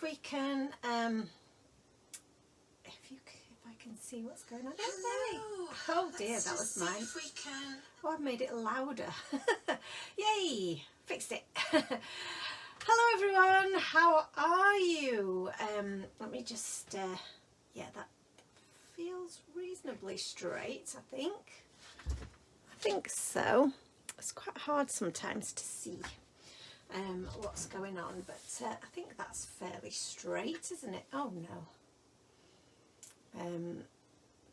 if we can, if I can see what's going on. Oh dear, that was mine. If we can. Oh, I've made it louder. Yay, fixed it. Hello everyone, how are you? Let me just, yeah, that feels reasonably straight, I think so. It's quite hard sometimes to see what's going on, but I think that's fairly straight, isn't it? Oh no.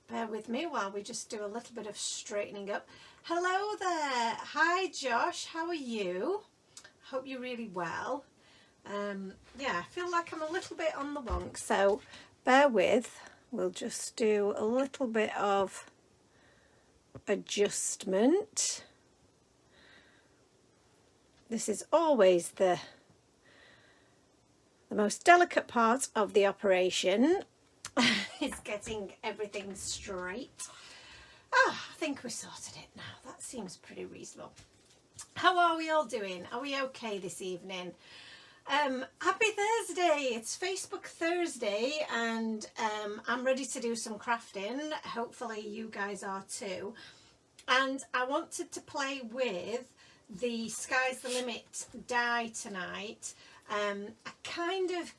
Bear with me while we just do a little bit of straightening up. Hello there. Hi Josh, how are you? Hope you're really well. Yeah, I feel like I'm a little bit on the wonk, so bear with. We'll just do a little bit of adjustment. This is always the most delicate part of the operation, is getting everything straight. I think we sorted it now. That seems pretty reasonable. How are we all doing? Are we okay this evening? Happy Thursday. It's Facebook Thursday, and I'm ready to do some crafting. Hopefully you guys are too. And I wanted to play with the Sky's the Limit die tonight. I kind of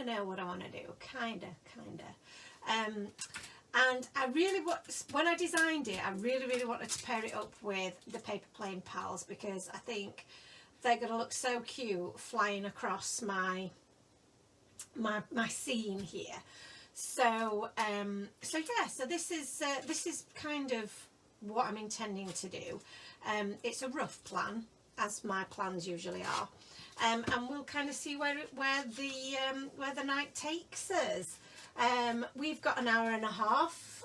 know what I want to do. Kind of. And I really, when I designed it, I really wanted to pair it up with the Paper Plane Pals, because I think they're going to look so cute flying across my scene here. So yeah, so this is kind of what I'm intending to do. It's a rough plan, as my plans usually are, and we'll kind of see where the night takes us. We've got an hour and a half,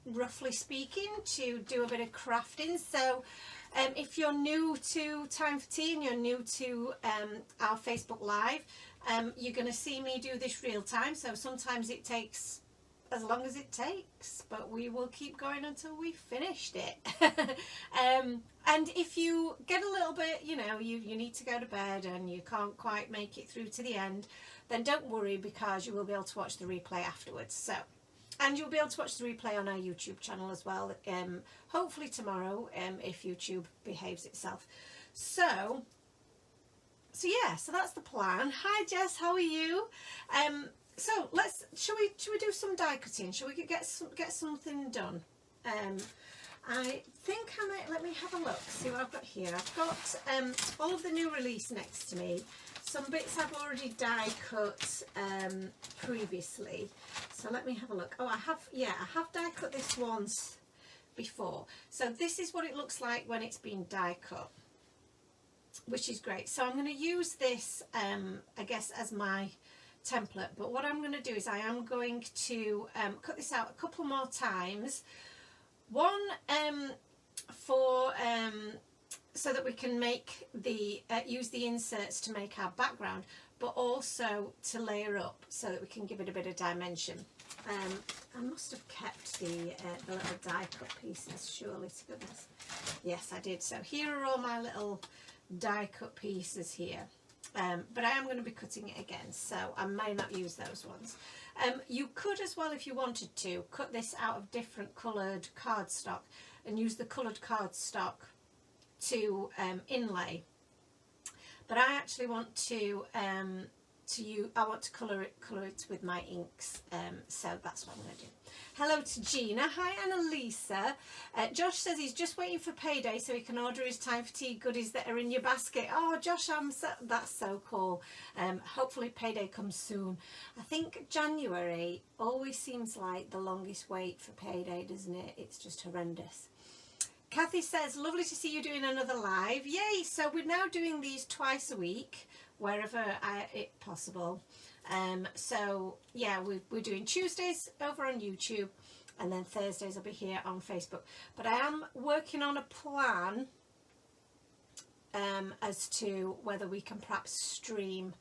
roughly speaking, to do a bit of crafting. So if you're new to Time for Tea and you're new to our Facebook Live, you're going to see me do this real time. So sometimes it takes as long as it takes, but we will keep going until we've finished it. And if you get a little bit, you know, you need to go to bed and you can't quite make it through to the end, then don't worry, because you will be able to watch the replay afterwards. So, and you'll be able to watch the replay on our YouTube channel as well, hopefully tomorrow, if YouTube behaves itself. So yeah, so that's the plan. Hi Jess, how are you? So shall we do some die cutting? Shall we get something done? I think I might, let me have a look, see what I've got here. I've got all of the new release next to me. Some bits I've already die cut previously. So let me have a look. Oh, I have die cut this once before. So this is what it looks like when it's been die cut, which is great. So I'm going to use this, I guess, as my template. But what I'm going to do is I am going to cut this out a couple more times. One so that we can make the use the inserts to make our background, but also to layer up so that we can give it a bit of dimension. I must have kept the little die cut pieces, surely to goodness. Yes, I did. So here are all my little die cut pieces here. But I am going to be cutting it again, so I may not use those ones. You could as well, if you wanted to, cut this out of different coloured cardstock and use the coloured cardstock to inlay. But I actually want to colour it with my inks, so that's what I'm going to do. Hello to Gina. Hi Annalisa. Josh says he's just waiting for payday so he can order his Time for Tea goodies that are in your basket. Oh Josh, that's so cool. Hopefully payday comes soon. I think January always seems like the longest wait for payday, doesn't it? It's just horrendous. Kathy says, lovely to see you doing another live. Yay! So we're now doing these twice a week, wherever it's possible. So yeah, we're doing Tuesdays over on YouTube, and then Thursdays I'll be here on Facebook. But I am working on a plan as to whether we can perhaps stream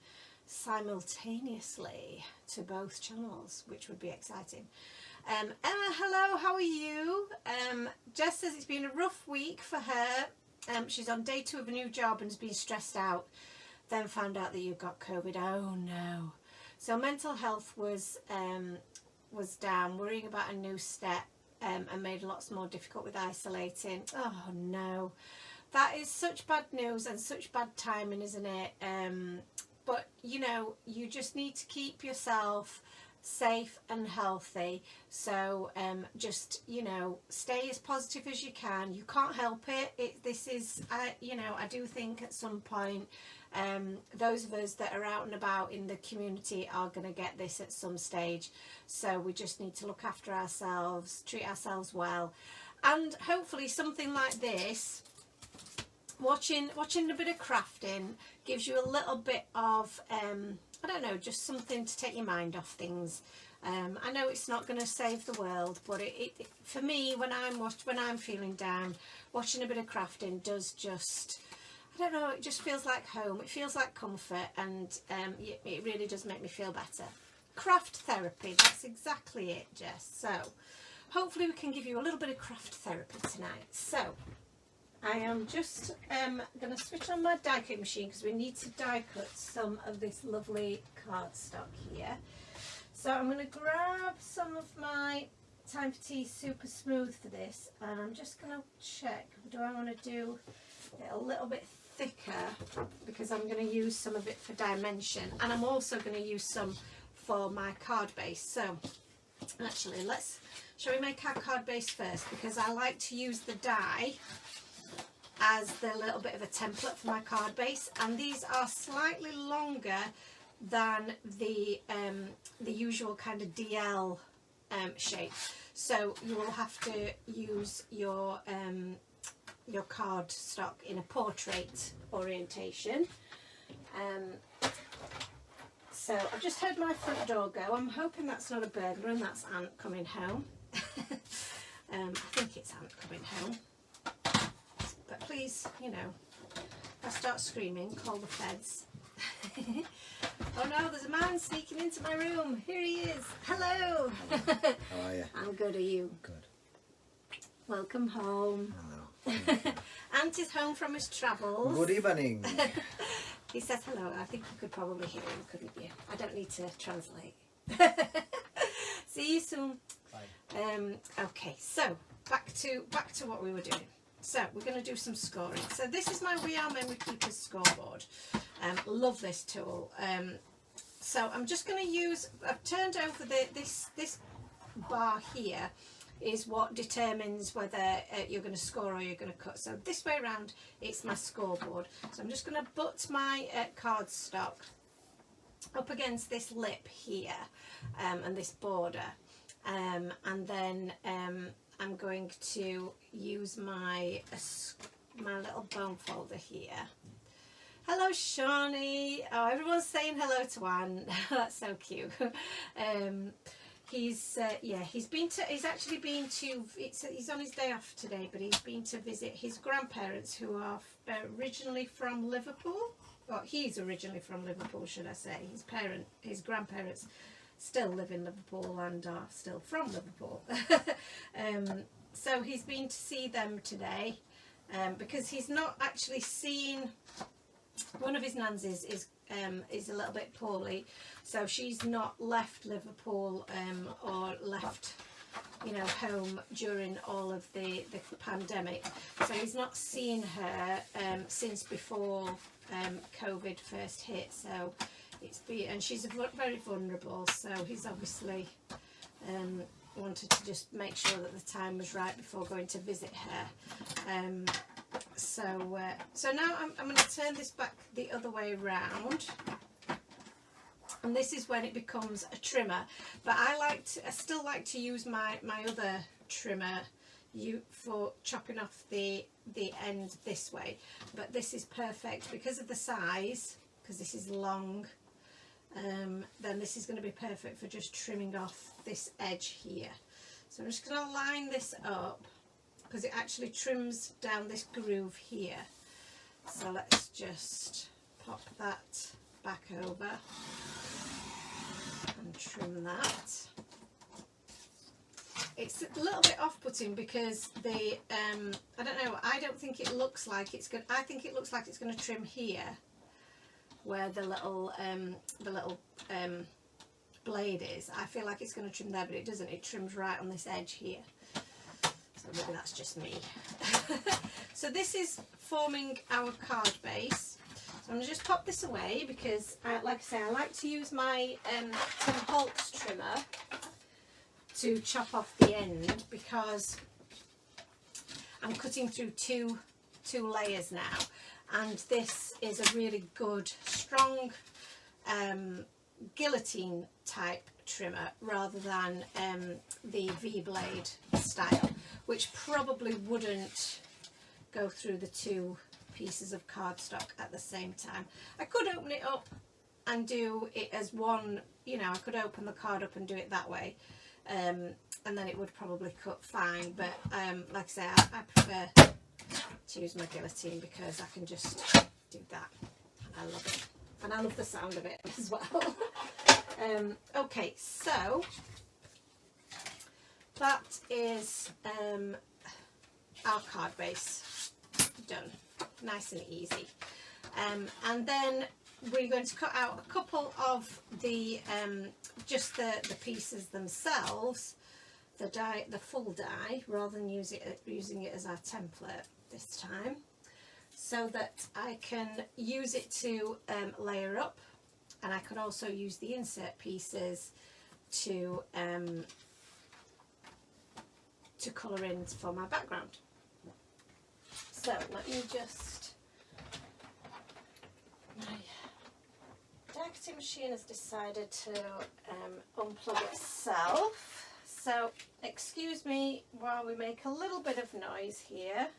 simultaneously to both channels, which would be exciting. Emma, hello, how are you? Jess says it's been a rough week for her. She's on day 2 of a new job and has been stressed out. then found out that you got COVID. Oh no. So mental health was down, worrying about a new step, and made lots more difficult with isolating. Oh no. That is such bad news and such bad timing, isn't it? But you know, you just need to keep yourself safe and healthy. So just, you know, stay as positive as you can. You can't help it. This is, you know, I do think at some point those of us that are out and about in the community are going to get this at some stage. So we just need to look after ourselves, treat ourselves well, and hopefully something like this, watching a bit of crafting, gives you a little bit of I don't know, just something to take your mind off things. I know it's not going to save the world, but it for me, when I'm feeling down, watching a bit of crafting does just, I don't know, it just feels like home. It feels like comfort, and it really does make me feel better. Craft therapy, that's exactly it, Jess. So hopefully we can give you a little bit of craft therapy tonight. So I am just going to switch on my die cut machine because we need to die cut some of this lovely cardstock here. So I'm going to grab some of my Time for Tea Super Smooth for this, and I'm just going to check, do I want to do it a little bit thicker, because I'm going to use some of it for dimension, and I'm also going to use some for my card base. So actually, shall we make our card base first, because I like to use the die as the little bit of a template for my card base, and these are slightly longer than the usual kind of DL shape, so you will have to use your card stock in a portrait orientation. So I've just heard my front door go. I'm hoping that's not a burglar and that's Ant coming home. I think it's Ant coming home. But please, you know, if I start screaming, call the feds. Oh no, there's a man sneaking into my room. Here he is. Hello. How are you? I'm good, are you? Good. Welcome home. Hello. Ant is home from his travels. Good evening. He says hello. I think you could probably hear him, couldn't you? I don't need to translate. See you soon. Bye. Okay, so back to what we were doing. So we're going to do some scoring. So this is my We Are Memory Keepers scoreboard. Love this tool. So I'm just going to use, I've turned over this bar here is what determines whether you're going to score or you're going to cut. So this way around, it's my scoreboard. So I'm just going to butt my cardstock up against this lip here and this border, and then I'm going to use my little bone folder here. Hello, Shawnee. Oh, everyone's saying hello to Anne. That's so cute. He's actually been to, he's on his day off today, but he's been to visit his grandparents, who are originally from Liverpool. Well, he's originally from Liverpool, should I say. His grandparents still live in Liverpool and are still from Liverpool. So he's been to see them today, because he's not actually seen, one of his nans is a little bit poorly, so she's not left Liverpool or left, you know, home during all of the pandemic. So he's not seen her since before COVID first hit. So it's been, and she's very vulnerable. So he's obviously wanted to just make sure that the time was right before going to visit her. So now I'm going to turn this back the other way round, and this is when it becomes a trimmer. But I still like to use my other trimmer for chopping off the end this way. But this is perfect because of the size, because this is long. Then this is going to be perfect for just trimming off this edge here. So I'm just going to line this up, because it actually trims down this groove here. So let's just pop that back over and trim that. It's a little bit off-putting because I don't know, I don't think it looks like it's good. I think it looks like it's going to trim here, where the little blade is. I feel like it's going to trim there, but it doesn't. It trims right on this edge here. So maybe that's just me. So this is forming our card base. So I'm going to just pop this away because, like I say, I like to use my Tim Holtz trimmer to chop off the end because I'm cutting through two layers now, and this is a really good, strong guillotine type trimmer rather than the V-blade style, which probably wouldn't go through the two pieces of cardstock at the same time. I could open it up and do it as one, you know, I could open the card up and do it that way, and then it would probably cut fine, but like I say, I prefer to use my guillotine because I can just do that, and I love it, and I love the sound of it as well. Okay, so that is our card base done, nice and easy. And then we're going to cut out a couple of the just the pieces themselves, the full die, rather than using it as our template this time, so that I can use it to layer up, and I can also use the insert pieces to colour in for my background. So let me just, my die cutting machine has decided to unplug itself, so excuse me while we make a little bit of noise here.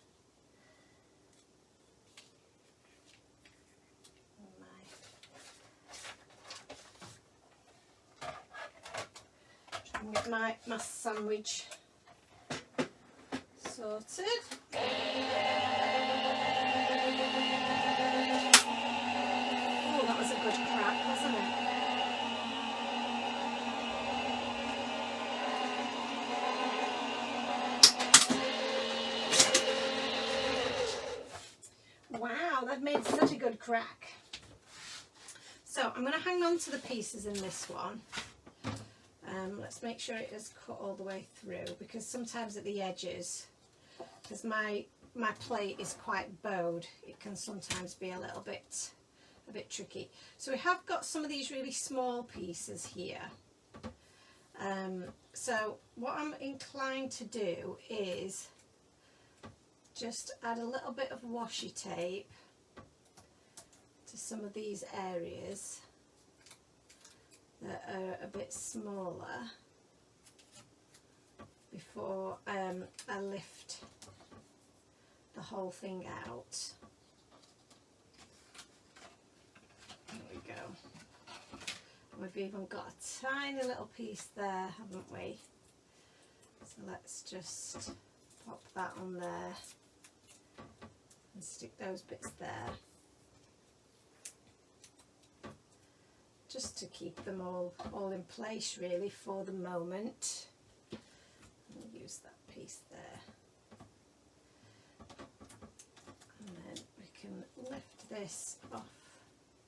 Get my sandwich sorted. Oh, that was a good crack, wasn't it? Wow, that made such a good crack. So I'm going to hang on to the pieces in this one. Let's make sure it is cut all the way through, because sometimes at the edges, because my plate is quite bowed, it can sometimes be a bit tricky. So we have got some of these really small pieces here. So what I'm inclined to do is just add a little bit of washi tape to some of these areas that are a bit smaller before I lift the whole thing out. There we go. We've even got a tiny little piece there, haven't we? So let's just pop that on there and stick those bits there, just to keep them all in place really for the moment. I'll use that piece there, and then we can lift this off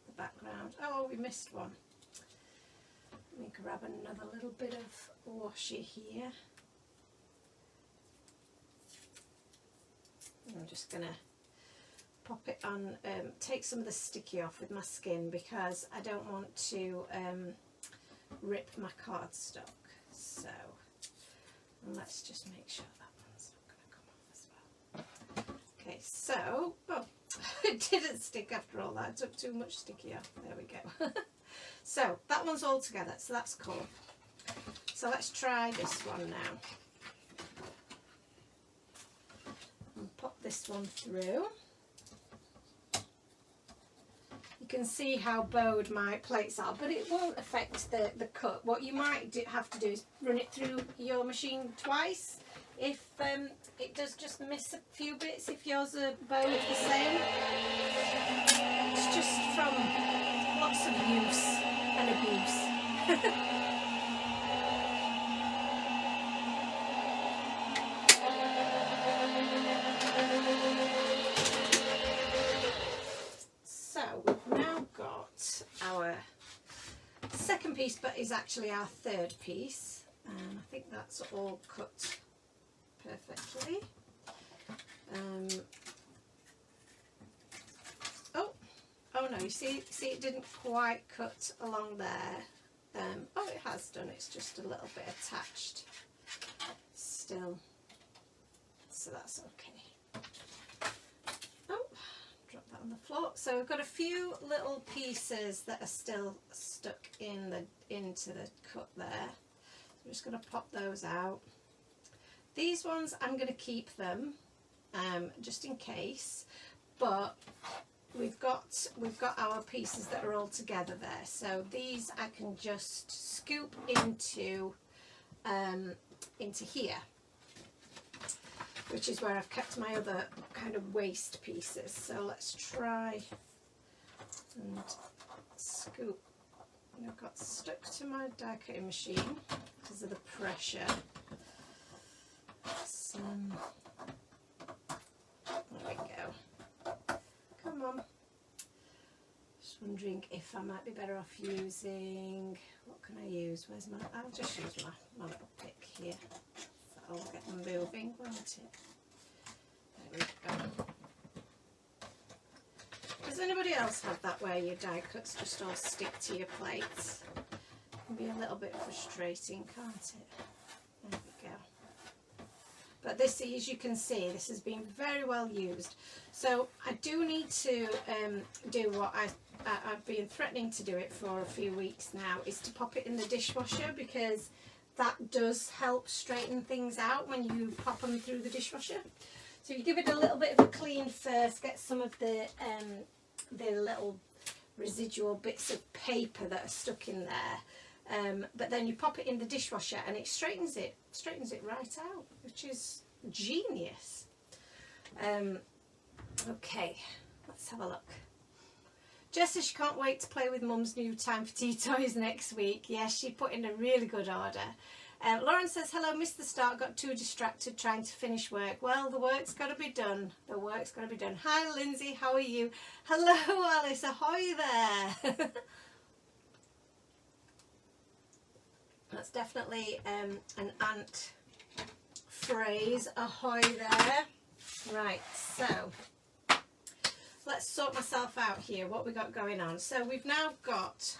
the background. Oh, we missed one. Let me grab another little bit of washi here. I'm just going to pop it on, take some of the sticky off with my skin, because I don't want to rip my cardstock. So, and let's just make sure that one's not going to come off as well. Okay, so, oh, it didn't stick after all that. I took too much sticky off. There we go. So that one's all together, so that's cool. So let's try this one now. And pop this one through. You can see how bowed my plates are, but it won't affect the cut. What you might have to do is run it through your machine twice. If it does just miss a few bits, if yours are bowed the same. It's just from lots of use and abuse. So we've now got our second piece, but is actually our third piece. I think that's all cut perfectly. Oh no, you see it didn't quite cut along there. Oh, it has done, it's just a little bit attached still, so that's okay. Oh, drop that on the floor. So we've got a few little pieces that are still stuck into the cut there. I'm just going to pop those out. These ones I'm going to keep them just in case, but we've got our pieces that are all together there, so these I can just scoop into here, which is where I've kept my other kind of waste pieces. So let's try and scoop. I've got stuck to my die cutting machine because of the pressure. There we go. Come on. Just wondering if I might be better off using, what can I use? I'll just use my little pick here. That'll get them moving, won't it? There we go. Does anybody else have that where your die cuts just all stick to your plates? It can be a little bit frustrating, can't it? There we go. But this, as you can see, this has been very well used. So I do need to do what I've been threatening to do it for a few weeks now, is to pop it in the dishwasher, because that does help straighten things out when you pop them through the dishwasher. So you give it a little bit of a clean first, get some of the little residual bits of paper that are stuck in there, but then you pop it in the dishwasher and it straightens it right out, which is genius. Okay, let's have a look. Jess says she can't wait to play with Mum's new Time for Tea toys next week. Yes, she put in a really good order. Lauren says, hello, missed the start, got too distracted trying to finish work. Well, the work's got to be done. The work's got to be done. Hi, Lindsay, how are you? Hello, Alice, ahoy there. That's definitely an ant phrase, ahoy there. Right, so let's sort myself out here, what we got going on. So we've now got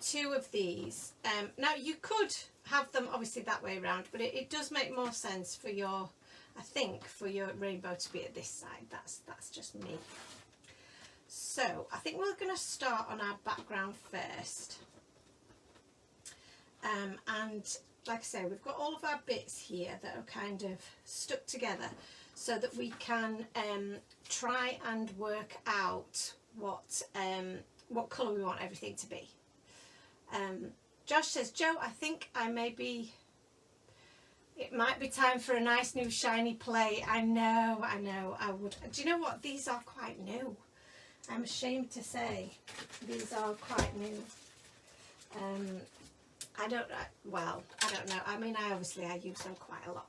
two of these. Now you could have them obviously that way around, but it does make more sense for your, I think, for your rainbow to be at this side. That's just me. So I think we're going to start on our background first. And like I say, we've got all of our bits here that are kind of stuck together so that we can try and work out what colour we want everything to be. Josh says, Joe, I think it might be time for a nice new shiny plate. I know, I would. Do you know what? These are quite new. I'm ashamed to say these are quite new. I don't know. I mean, I use them quite a lot.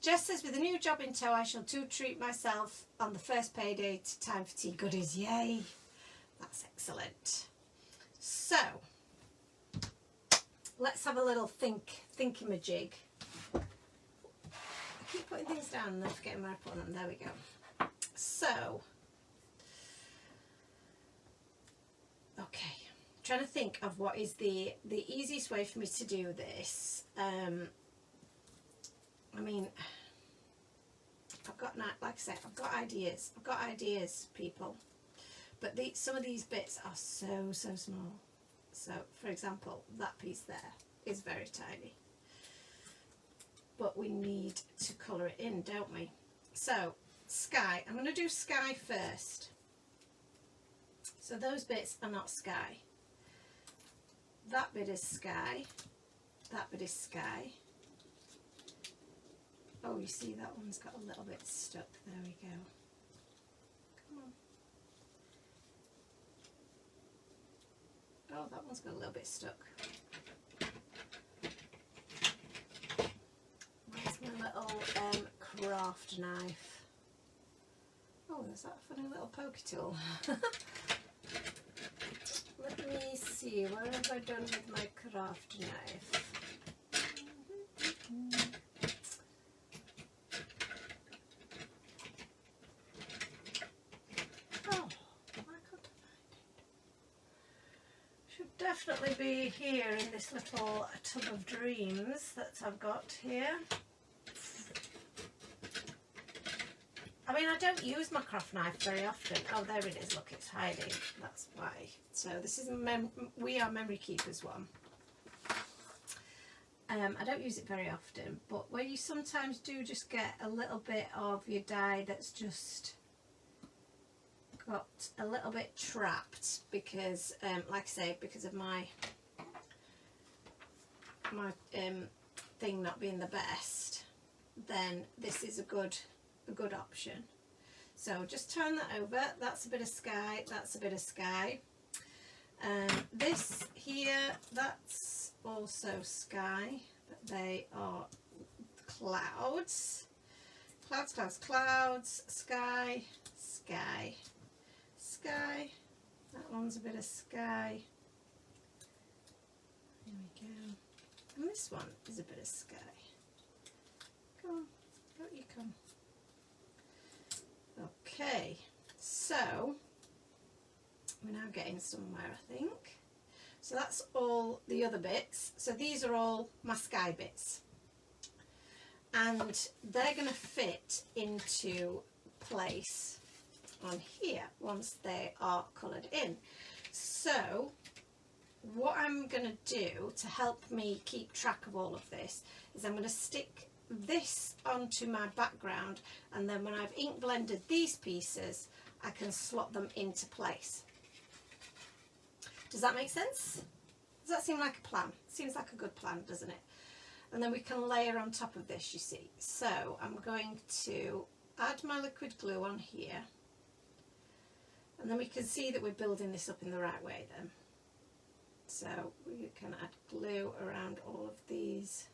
Jess says, with a new job in tow, I shall too treat myself on the first payday to Time for Tea goodies. Yay. That's excellent. So, let's have a little thinky-majig. I keep putting things down and then forgetting where I put them. There we go. So, okay. Trying to think of what is the easiest way for me to do this. I mean, like I said, I've got ideas, people. But some of these bits are so small. So, for example, that piece there is very tiny. But we need to colour it in, don't we? So, sky. I'm going to do sky first. So those bits are not sky. That bit is sky. That bit is sky. Oh, you see that one's got a little bit stuck. There we go. Come on. Oh, that one's got a little bit stuck. Where's my little craft knife? Oh, there's that funny little pokey tool. see, what have I done with my craft knife? Oh, why can't I find it? Should definitely be here in this little tub of dreams that I've got here. I mean, I don't use my craft knife very often. Oh, there it is. Look, it's hiding. That's why. So this is a We Are Memory Keepers one. I don't use it very often, but where you sometimes do just get a little bit of your die that's just got a little bit trapped because, like I say, because of my thing not being the best, then this is a good option. So just turn that over. That's a bit of sky, that's a bit of sky. This here, that's also sky, but they are clouds. Clouds, clouds, clouds, sky, sky, sky. That one's a bit of sky. There we go. And this one is a bit of sky. Come on, out you come. Okay, so we're now getting somewhere, I think. So that's all the other bits. So these are all my sky bits. And they're going to fit into place on here once they are coloured in. So what I'm going to do to help me keep track of all of this is I'm going to stick this onto my background, and then when I've ink blended these pieces I can slot them into place. Does that make sense? Does that seem like a plan? Seems like a good plan, doesn't it? And then we can layer on top of this, you see. So I'm going to add my liquid glue on here, and then we can see that we're building this up in the right way then. So we can add glue around all of these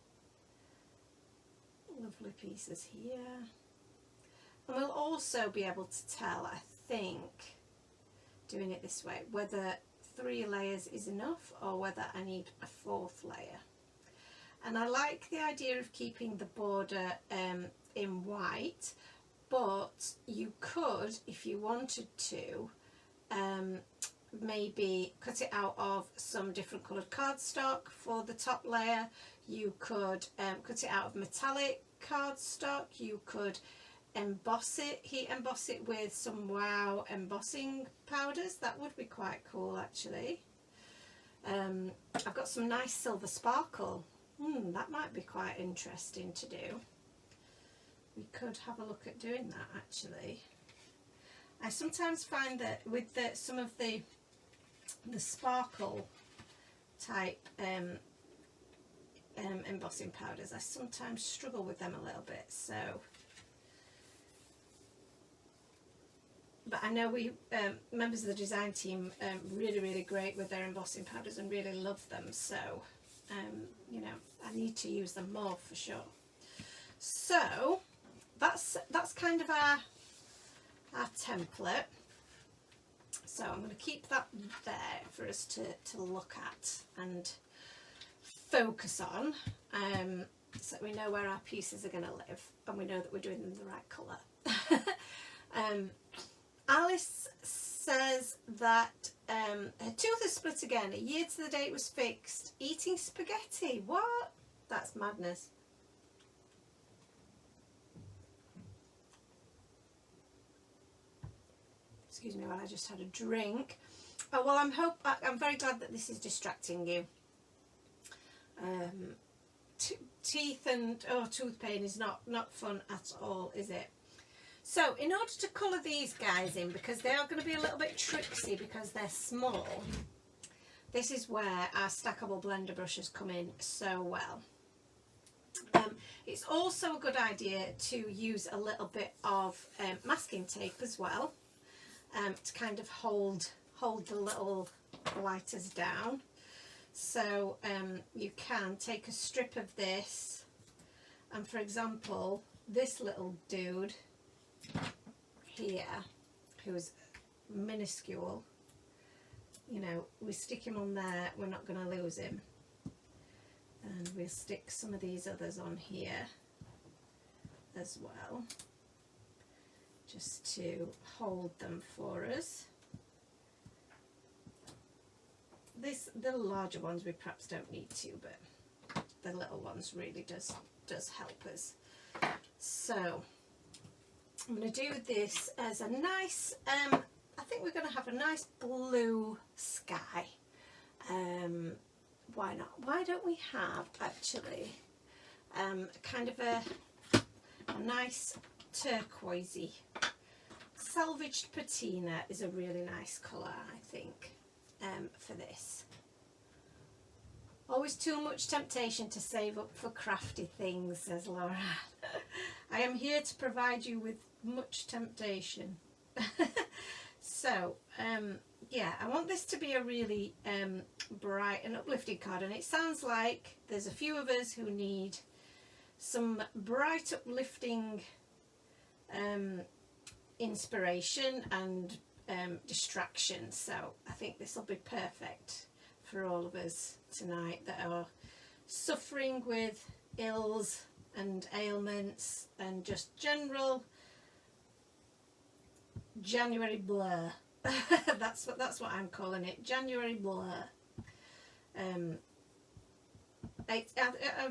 lovely pieces here, and we'll also be able to tell, I think, doing it this way, whether 3 layers is enough or whether I need a 4th layer. And I like the idea of keeping the border in white, but you could, if you wanted to, maybe cut it out of some different coloured cardstock for the top layer. You could cut it out of metallic cardstock. You could emboss it, heat emboss it with some Wow embossing powders. That would be quite cool, actually. I've got some nice silver sparkle. That might be quite interesting to do. We could have a look at doing that, actually. I sometimes find that with some of the sparkle type embossing powders, I sometimes struggle with them a little bit. So, but I know we members of the design team really great with their embossing powders and really love them. So, you know, I need to use them more for sure. So that's kind of our template. So I'm going to keep that there for us to look at and focus on, so that we know where our pieces are going to live and we know that we're doing them the right colour. Alice says that her tooth is split again. A year to the date was fixed. Eating spaghetti. What? That's madness. Excuse me while I just had a drink. Oh, well, I'm very glad that this is distracting you. Teeth and tooth pain is not fun at all, is it? So in order to colour these guys in, because they are going to be a little bit tricksy because they're small, this is where our stackable blender brushes come in so well. It's also a good idea to use a little bit of masking tape as well, to kind of hold the little lighters down. So you can take a strip of this, and for example this little dude here, who's minuscule, you know, we stick him on there, we're not going to lose him. And we'll stick some of these others on here as well, just to hold them for us. The larger ones we perhaps don't need to, but the little ones really does help us. So I'm going to do this as a nice, I think we're going to have a nice blue sky. Why not? Why don't we have actually kind of a nice turquoisey. Salvaged patina is a really nice colour, I think, for this. Always too much temptation to save up for crafty things, says Laura. I am here to provide you with much temptation. So, yeah, I want this to be a really bright and uplifting card, and it sounds like there's a few of us who need some bright, uplifting inspiration and distraction. So I think this will be perfect for all of us tonight that are suffering with ills and ailments and just general January blur. that's what I'm calling it, January blur. I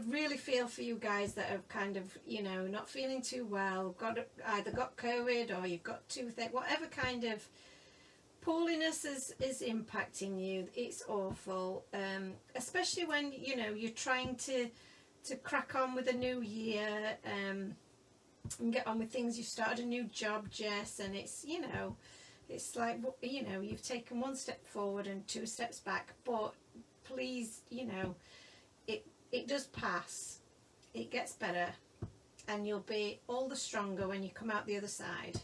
really feel for you guys that are kind of, you know, not feeling too well, either got COVID or you've got toothache, whatever kind of poorliness is impacting you. It's awful, especially when, you know, you're trying to crack on with a new year and get on with things. You've started a new job, Jess, and it's, you know, it's like, you know, you've taken one step forward and 2 steps back, but please, you know, it does pass, it gets better, and you'll be all the stronger when you come out the other side,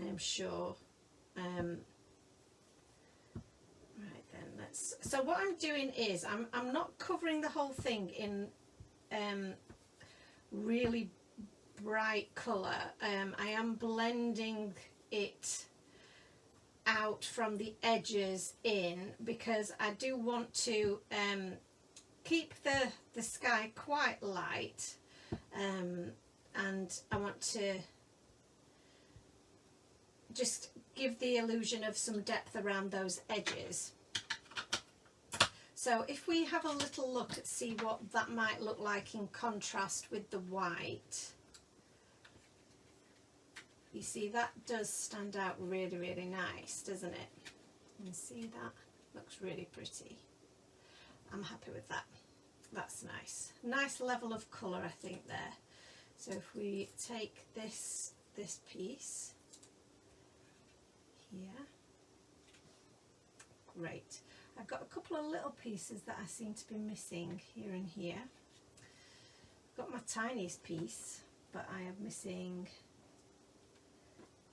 I am sure. Right then, so what I'm doing is I'm not covering the whole thing in really bright colour. I am blending it out from the edges in, because I do want to keep the sky quite light, and I want to just give the illusion of some depth around those edges. So if we have a little look at see what that might look like in contrast with the white, you see that does stand out really, really nice, doesn't it? You can see that looks really pretty. I'm happy with that. That's nice. Nice level of colour, I think, there. So if we take this piece here, great. I've got a couple of little pieces that I seem to be missing here and here. I've got my tiniest piece, but I am missing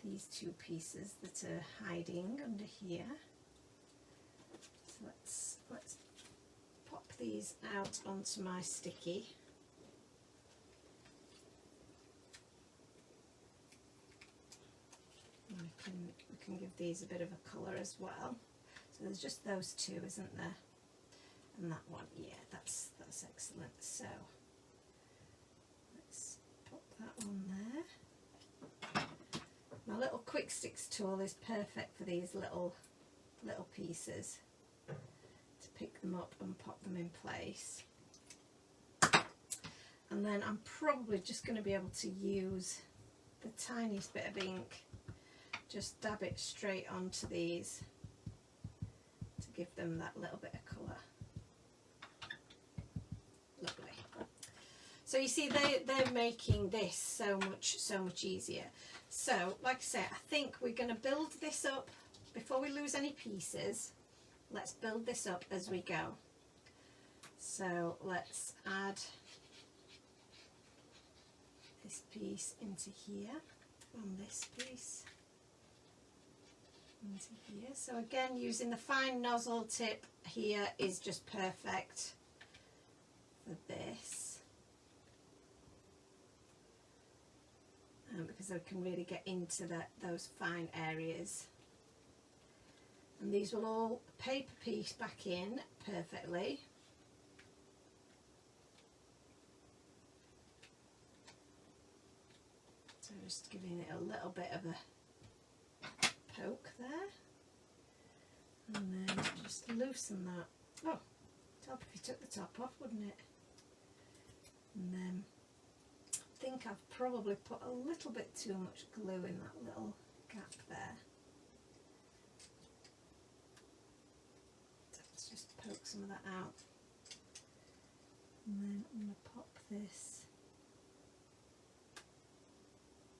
these 2 pieces that are hiding under here. So let's pop these out onto my sticky. And we can give these a bit of a colour as well. So there's just those 2, isn't there? And that one, yeah, that's excellent. So let's pop that on there. My little quick sticks tool is perfect for these little pieces, to pick them up and pop them in place. And then I'm probably just going to be able to use the tiniest bit of ink, just dab it straight onto these to give them that little bit of colour. Lovely. So you see they're making this so much easier. So like I say, I think we're going to build this up before we lose any pieces. Let's build this up as we go. So let's add this piece into here, and this piece into here. So again, using the fine nozzle tip here is just perfect for this, because I can really get into those fine areas. and these will all paper piece back in perfectly. So just giving it a little bit of a poke there, and then just loosen that. Oh, it'd help if you took the top off, wouldn't it? And then I think I've probably put a little bit too much glue in that little gap there. So let's just poke some of that out, and then I'm going to pop this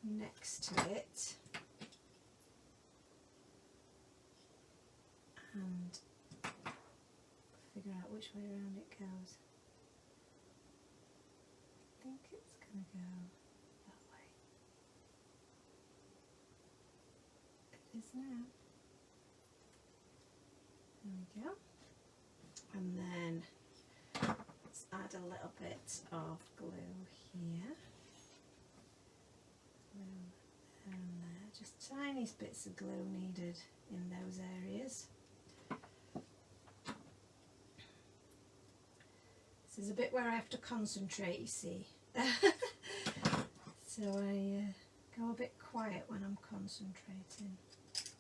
next to it and figure out which way around it goes. I think it's going to go that way. It is now. There we go. And then let's add a little bit of glue here. Glue there and there. Just tiny bits of glue needed in those areas. This is a bit where I have to concentrate, you see. So I go a bit quiet when I'm concentrating. Just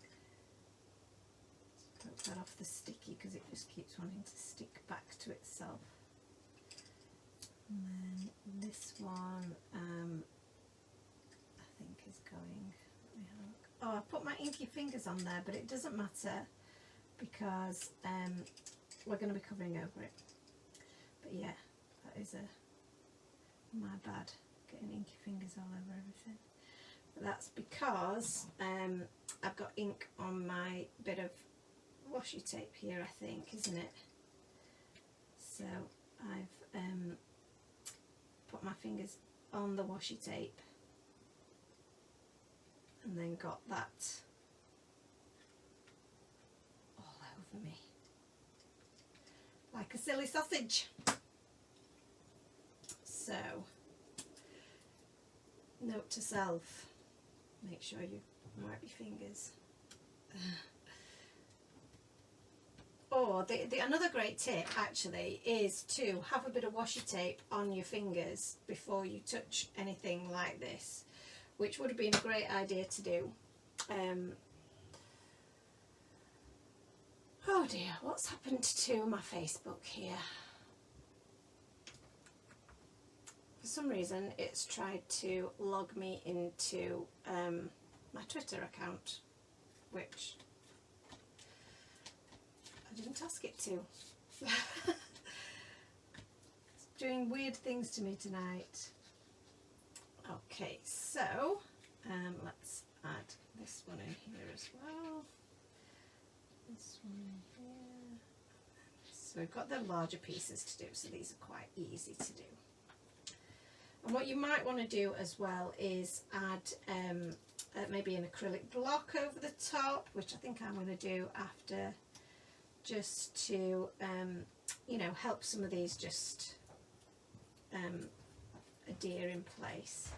poke that off the sticky because it just keeps wanting to stick back to itself. And then this one I think is going, let me have a look. Oh, I put my inky fingers on there, but it doesn't matter because we're going to be covering over it. But yeah, that is my bad, getting inky fingers all over everything. But that's because I've got ink on my bit of washi tape here, I think, isn't it? So I've put my fingers on the washi tape and then got that all over me like a silly sausage. So, note to self, make sure you wipe your fingers. Or another great tip actually is to have a bit of washi tape on your fingers before you touch anything like this, which would have been a great idea to do. Oh dear, what's happened to my Facebook here? For some reason it's tried to log me into my Twitter account, which I didn't ask it to. It's doing weird things to me tonight. Okay, so let's add this one in here as well. This one in here. So we've got the larger pieces to do, so these are quite easy to do. And what you might want to do as well is add maybe an acrylic block over the top, which I think I'm going to do after, just to you know, help some of these just adhere in place.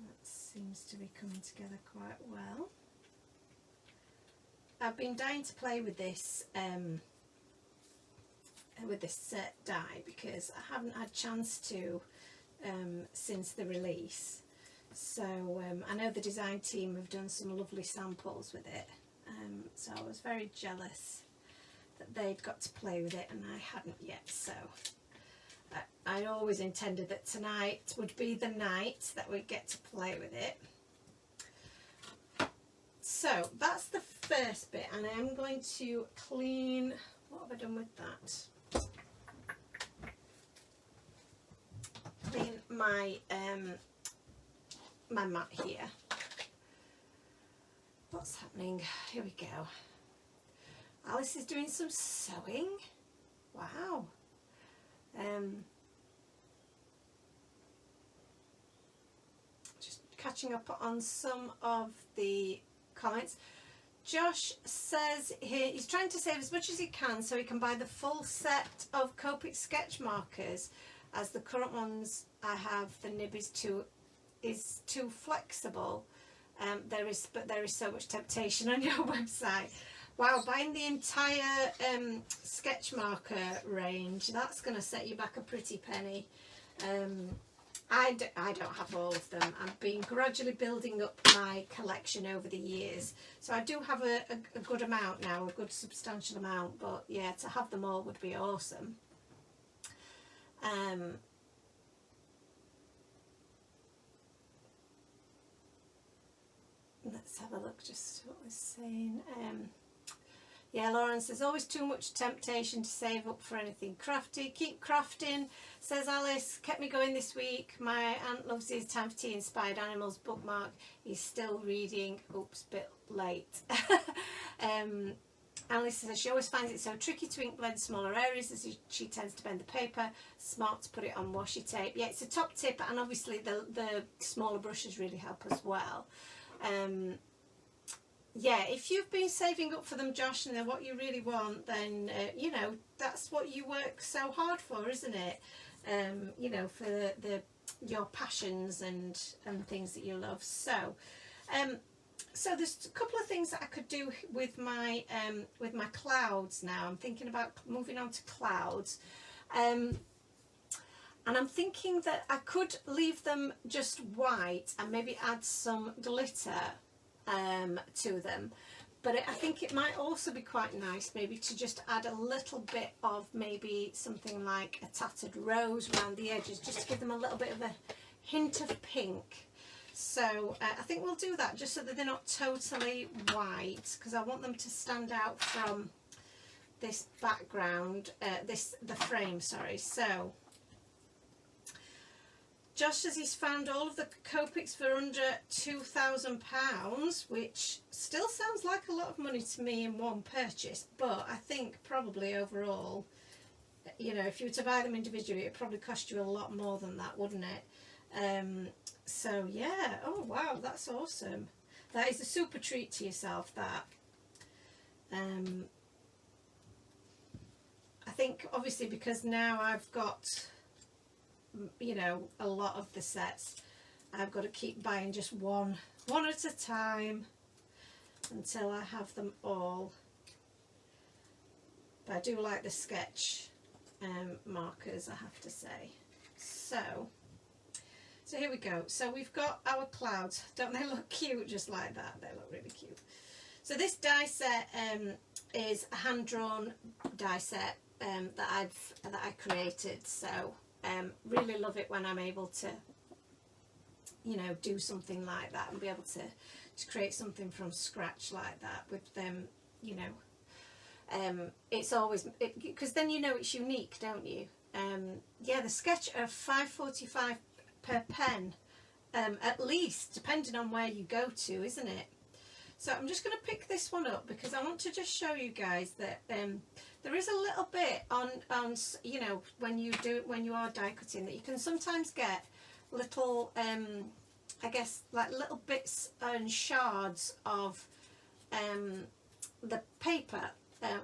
That seems to be coming together quite well. I've been dying to play with this die because I haven't had a chance to since the release. So I know the design team have done some lovely samples with it, so I was very jealous that they'd got to play with it and I hadn't yet. So I always intended that tonight would be the night that we'd get to play with it. So that's the first bit, and I'm going to clean. What have I done with that? Clean my my mat here. What's happening? Here we go. Alice is doing some sewing. Wow. Just catching up on some of the comments. Josh says here he's trying to save as much as he can so he can buy the full set of Copic sketch markers, as the current ones I have, the nib is too is too flexible. There is so much temptation on your website. Wow, buying the entire sketch marker range, that's going to set you back a pretty penny. I don't have all of them. I've been gradually building up my collection over the years. So I do have a good amount now, a good substantial amount. But yeah, to have them all would be awesome. Let's have a look just what we're saying. Yeah, Lawrence, there's always too much temptation to save up for anything crafty. Keep crafting, says Alice. Kept me going this week. My aunt loves his Time for Tea Inspired Animals bookmark. He's still reading. Oops, bit late. Alice says she always finds it so tricky to ink blend smaller areas as she tends to bend the paper. Smart to put it on washi tape. Yeah, it's a top tip, and obviously the smaller brushes really help as well. Yeah, if you've been saving up for them, Josh, and they're what you really want, then you know, that's what you work so hard for, isn't it? You know, for your passions and things that you love. So so there's a couple of things that I could do with my clouds now. I'm thinking about moving on to clouds. And I'm thinking that I could leave them just white and maybe add some glitter to them, but I think it might also be quite nice maybe to just add a little bit of maybe something like a tattered rose around the edges, just to give them a little bit of a hint of pink. So I think we'll do that just so that they're not totally white, because I want them to stand out from this background, the frame, sorry. So Josh says he's found all of the Copics for under £2,000, which still sounds like a lot of money to me in one purchase, but I think probably overall, you know, if you were to buy them individually, it'd probably cost you a lot more than that, wouldn't it? So yeah, oh wow, that's awesome. That is a super treat to yourself, that. I think obviously because now I've got, you know, a lot of the sets, I've got to keep buying just one at a time until I have them all. But I do like the sketch markers, I have to say. So here we go. So we've got our clouds. Don't they look cute just like that? They look really cute. So this die set is a hand-drawn die set that I created. So really love it when I'm able to, you know, do something like that and be able to create something from scratch like that with them, you know. It's always, because then you know it's unique, don't you? Yeah, the sketch are £5.45 per pen, at least, depending on where you go to, isn't it? So I'm just going to pick this one up because I want to just show you guys that there is a little bit on you know, when you are die cutting, that you can sometimes get little I guess like little bits and shards of the paper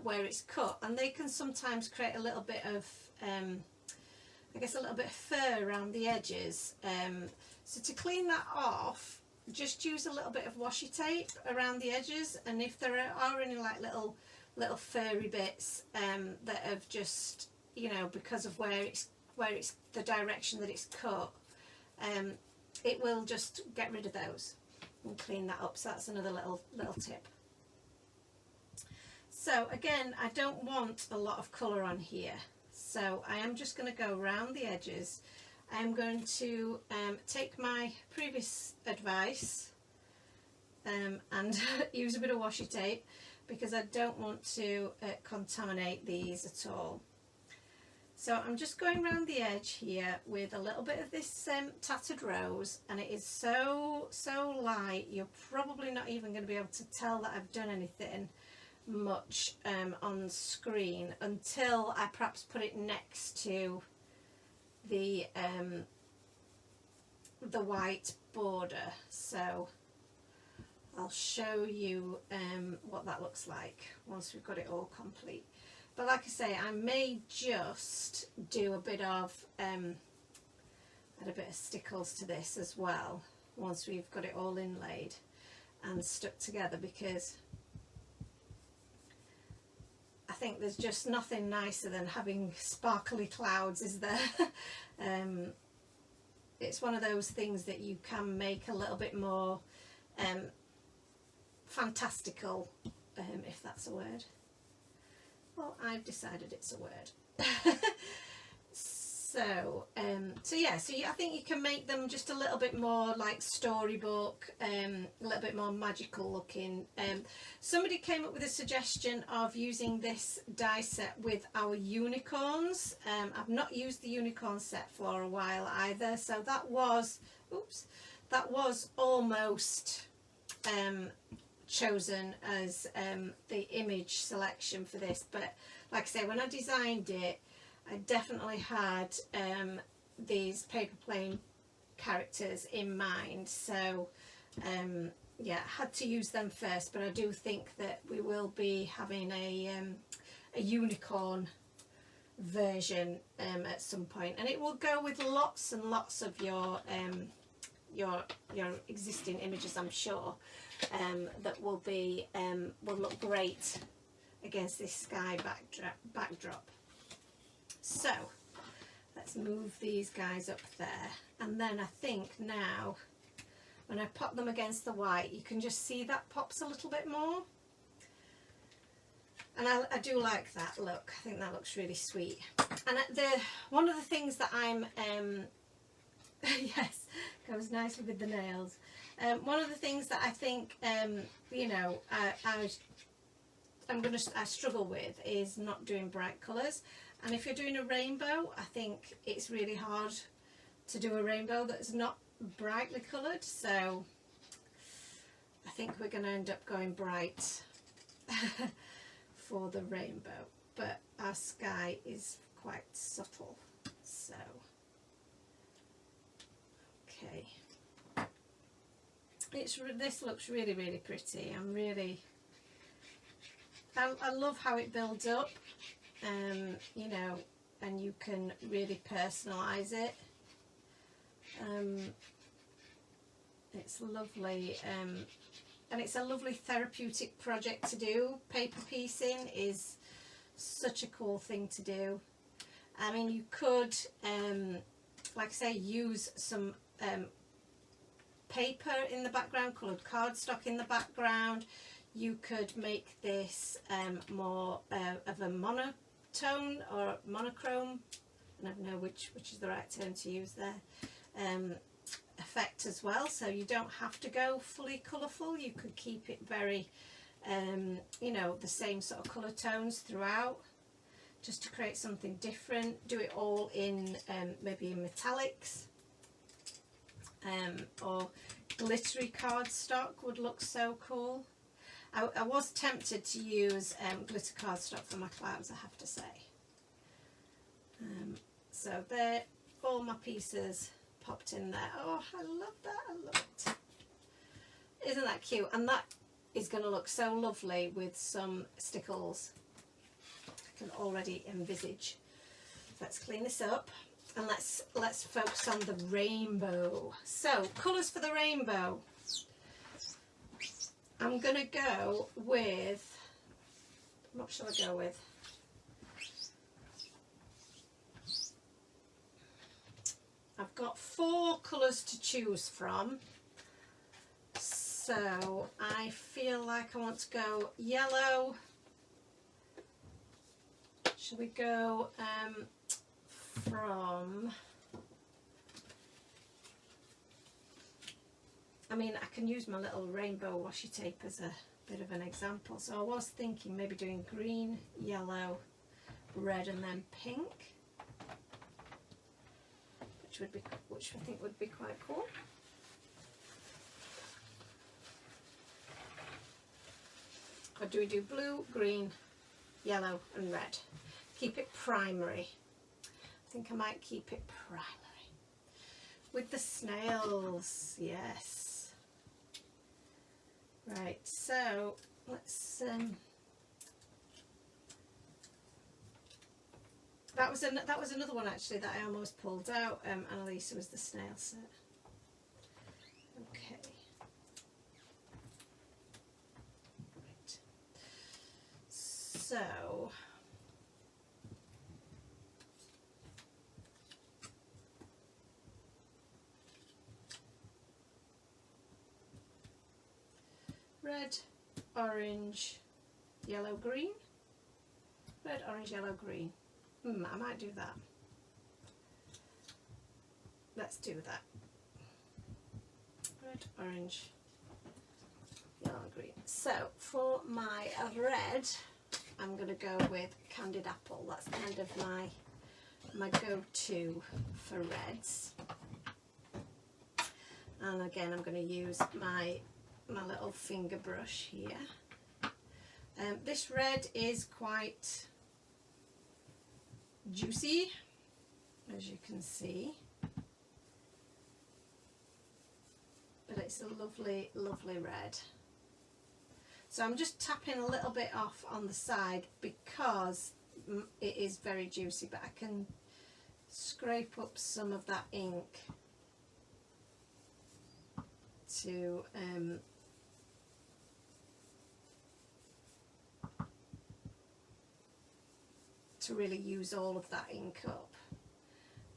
where it's cut, and they can sometimes create a little bit of I guess a little bit of fur around the edges. So to clean that off, just use a little bit of washi tape around the edges, and if there are any like little furry bits that have just, you know, because of where it's the direction that it's cut, it will just get rid of those and clean that up. So that's another little tip. So again, I don't want a lot of colour on here, so I am just going to go around the edges. I'm going to take my previous advice and use a bit of washi tape, because I don't want to contaminate these at all. So I'm just going around the edge here with a little bit of this tattered rose, and it is so light you're probably not even going to be able to tell that I've done anything much on screen until I perhaps put it next to the white border. So I'll show you what that looks like once we've got it all complete. But like I say, I may just do a bit of I add a bit of stickles to this as well once we've got it all inlaid and stuck together, because I think there's just nothing nicer than having sparkly clouds, is there? It's one of those things that you can make a little bit more fantastical, if that's a word. Well, I've decided it's a word. So yeah, I think you can make them just a little bit more like storybook, a little bit more magical looking. Somebody came up with a suggestion of using this die set with our unicorns. I've not used the unicorn set for a while either, so that was almost chosen as the image selection for this, but like I say, when I designed it, I definitely had these paper plane characters in mind, so yeah, I had to use them first, but I do think that we will be having a unicorn version at some point, and it will go with lots and lots of your existing images, I'm sure, that will look great against this sky backdrop. So let's move these guys up there, and then I think now when I pop them against the white, you can just see that pops a little bit more, and I do like that look. I think that looks really sweet. And one of the things that I'm yes, goes nicely with the nails. One of the things that I think you know, I struggle with is not doing bright colours. And if you're doing a rainbow, I think it's really hard to do a rainbow that's not brightly coloured. So I think we're going to end up going bright for the rainbow. But our sky is quite subtle. So, okay. This looks really, really pretty. I love how it builds up. You know, and you can really personalise it. It's lovely, and it's a lovely therapeutic project to do. Paper piecing is such a cool thing to do. I mean, you could, like I say, use some paper in the background, coloured cardstock in the background. You could make this more of a monotone or monochrome, I don't know which is the right term to use there, effect as well. So you don't have to go fully colourful. You could keep it very, you know, the same sort of colour tones throughout, just to create something different. Do it all in maybe in metallics, or glittery cardstock would look so cool. I was tempted to use glitter cardstock for my clouds, I have to say. So there, all my pieces popped in there. Oh, I love that, I love it. Isn't that cute? And that is going to look so lovely with some stickles. I can already envisage. Let's clean this up, and let's focus on the rainbow. So, colours for the rainbow. I'm going to go with, what shall I go with? I've got 4 colours to choose from, so I feel like I want to go yellow. Shall we go from, I mean, I can use my little rainbow washi tape as a bit of an example. So I was thinking maybe doing green, yellow, red, and then pink, which I think would be quite cool. Or do we do blue, green, yellow, and red? Keep it primary. I think I might keep it primary. With the snails, yes. Right, so let's that was another one actually that I almost pulled out. Annalisa was the snail set. Okay. Right. So red, orange, yellow, green. Red, orange, yellow, green. I might do that. Let's do that. Red, orange, yellow, and green. So for my red, I'm going to go with Candied Apple. That's kind of my go-to for reds. And again, I'm going to use my little finger brush here. This red is quite juicy, as you can see, but it's a lovely, lovely red. So I'm just tapping a little bit off on the side because it is very juicy, but I can scrape up some of that ink to really use all of that ink up.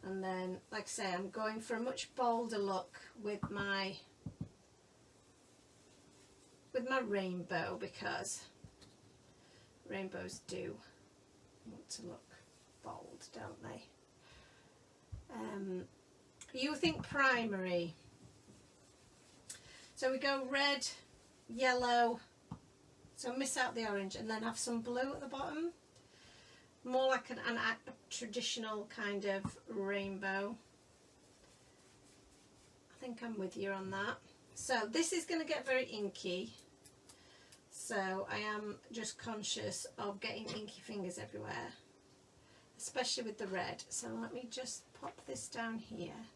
And then, like I say, I'm going for a much bolder look with my rainbow, because rainbows do want to look bold, don't they? You think primary. So we go red, yellow, so miss out the orange, and then have some blue at the bottom. More like a traditional kind of rainbow. I think I'm with you on that. So this is going to get very inky. So I am just conscious of getting inky fingers everywhere, especially with the red. So let me just pop this down here.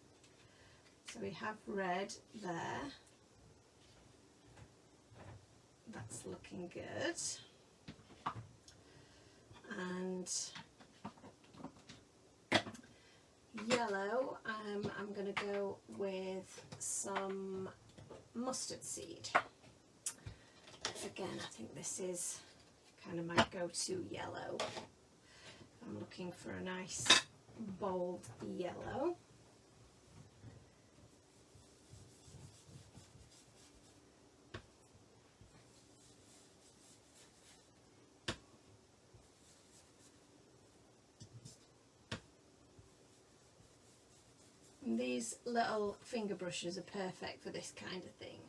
So we have red there. That's looking good. And yellow, I'm going to go with some mustard seed. Again, I think this is kind of my go-to yellow. I'm looking for a nice bold yellow. And these little finger brushes are perfect for this kind of thing.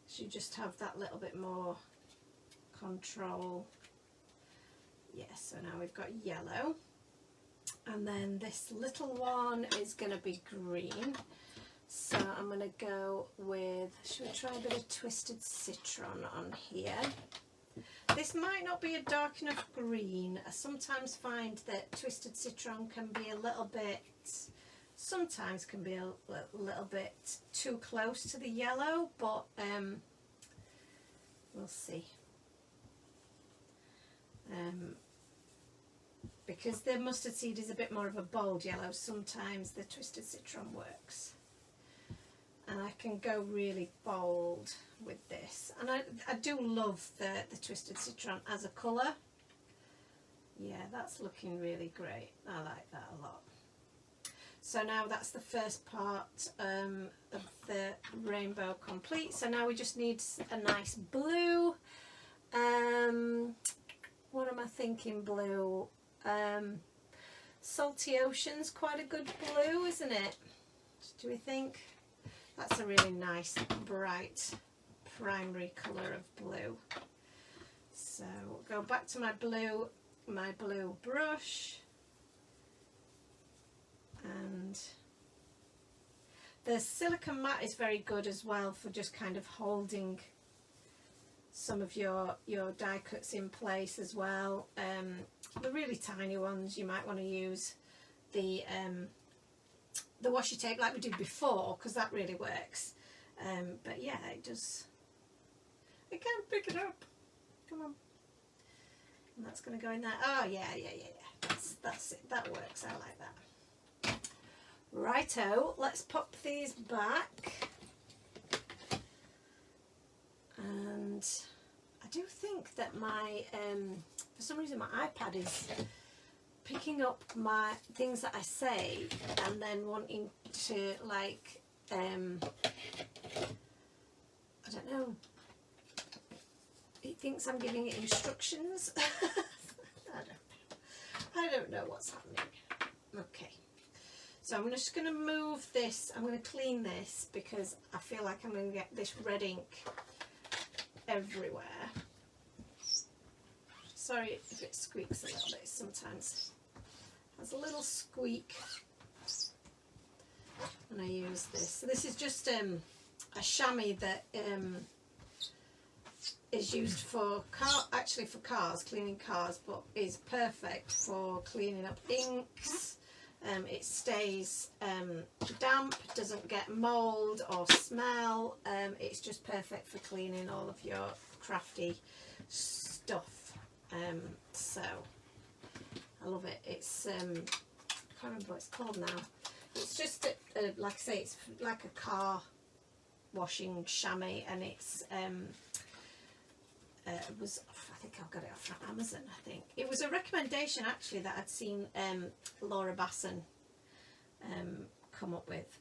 So you just have that little bit more control. Yeah, so now we've got yellow. And then this little one is going to be green. So I'm going to go with, should we try a bit of Twisted Citron on here? This might not be a dark enough green. I sometimes find that Twisted Citron can be a little bit, sometimes can be a little bit too close to the yellow, but we'll see. Because the mustard seed is a bit more of a bold yellow, sometimes the Twisted Citron works. And I can go really bold with this. And I do love the Twisted Citron as a colour. Yeah, that's looking really great. I like that a lot. So now that's the first part of the rainbow complete. So now we just need a nice blue. What am I thinking blue? Salty Ocean's quite a good blue, isn't it? Do we think? That's a really nice, bright, primary colour of blue. So we'll go back to my blue brush. And the silicone mat is very good as well for just kind of holding some of your die cuts in place as well. The really tiny ones, you might want to use the washi tape like we did before, because that really works. But yeah, it does. I can't pick it up. Come on. And that's going to go in there. Oh, yeah. That's it. That works. I like that. Righto, let's pop these back. And I do think that my, for some reason my iPad is picking up my things that I say and then wanting to, like, I don't know, it thinks I'm giving it instructions. I don't know what's happening. Okay, so I'm just going to move this, I'm going to clean this because I feel like I'm going to get this red ink everywhere. Sorry if it squeaks a little bit sometimes. It has a little squeak when I use this. So this is just a chamois that is used for cars, cleaning cars, but is perfect for cleaning up inks. It stays damp, doesn't get mould or smell. It's just perfect for cleaning all of your crafty stuff. So I love it. It's I can't remember what it's called now. It's just like I say, it's like a car washing chamois, and it's I think I've got it off from Amazon. I think it was a recommendation actually that I'd seen Laura Basson come up with.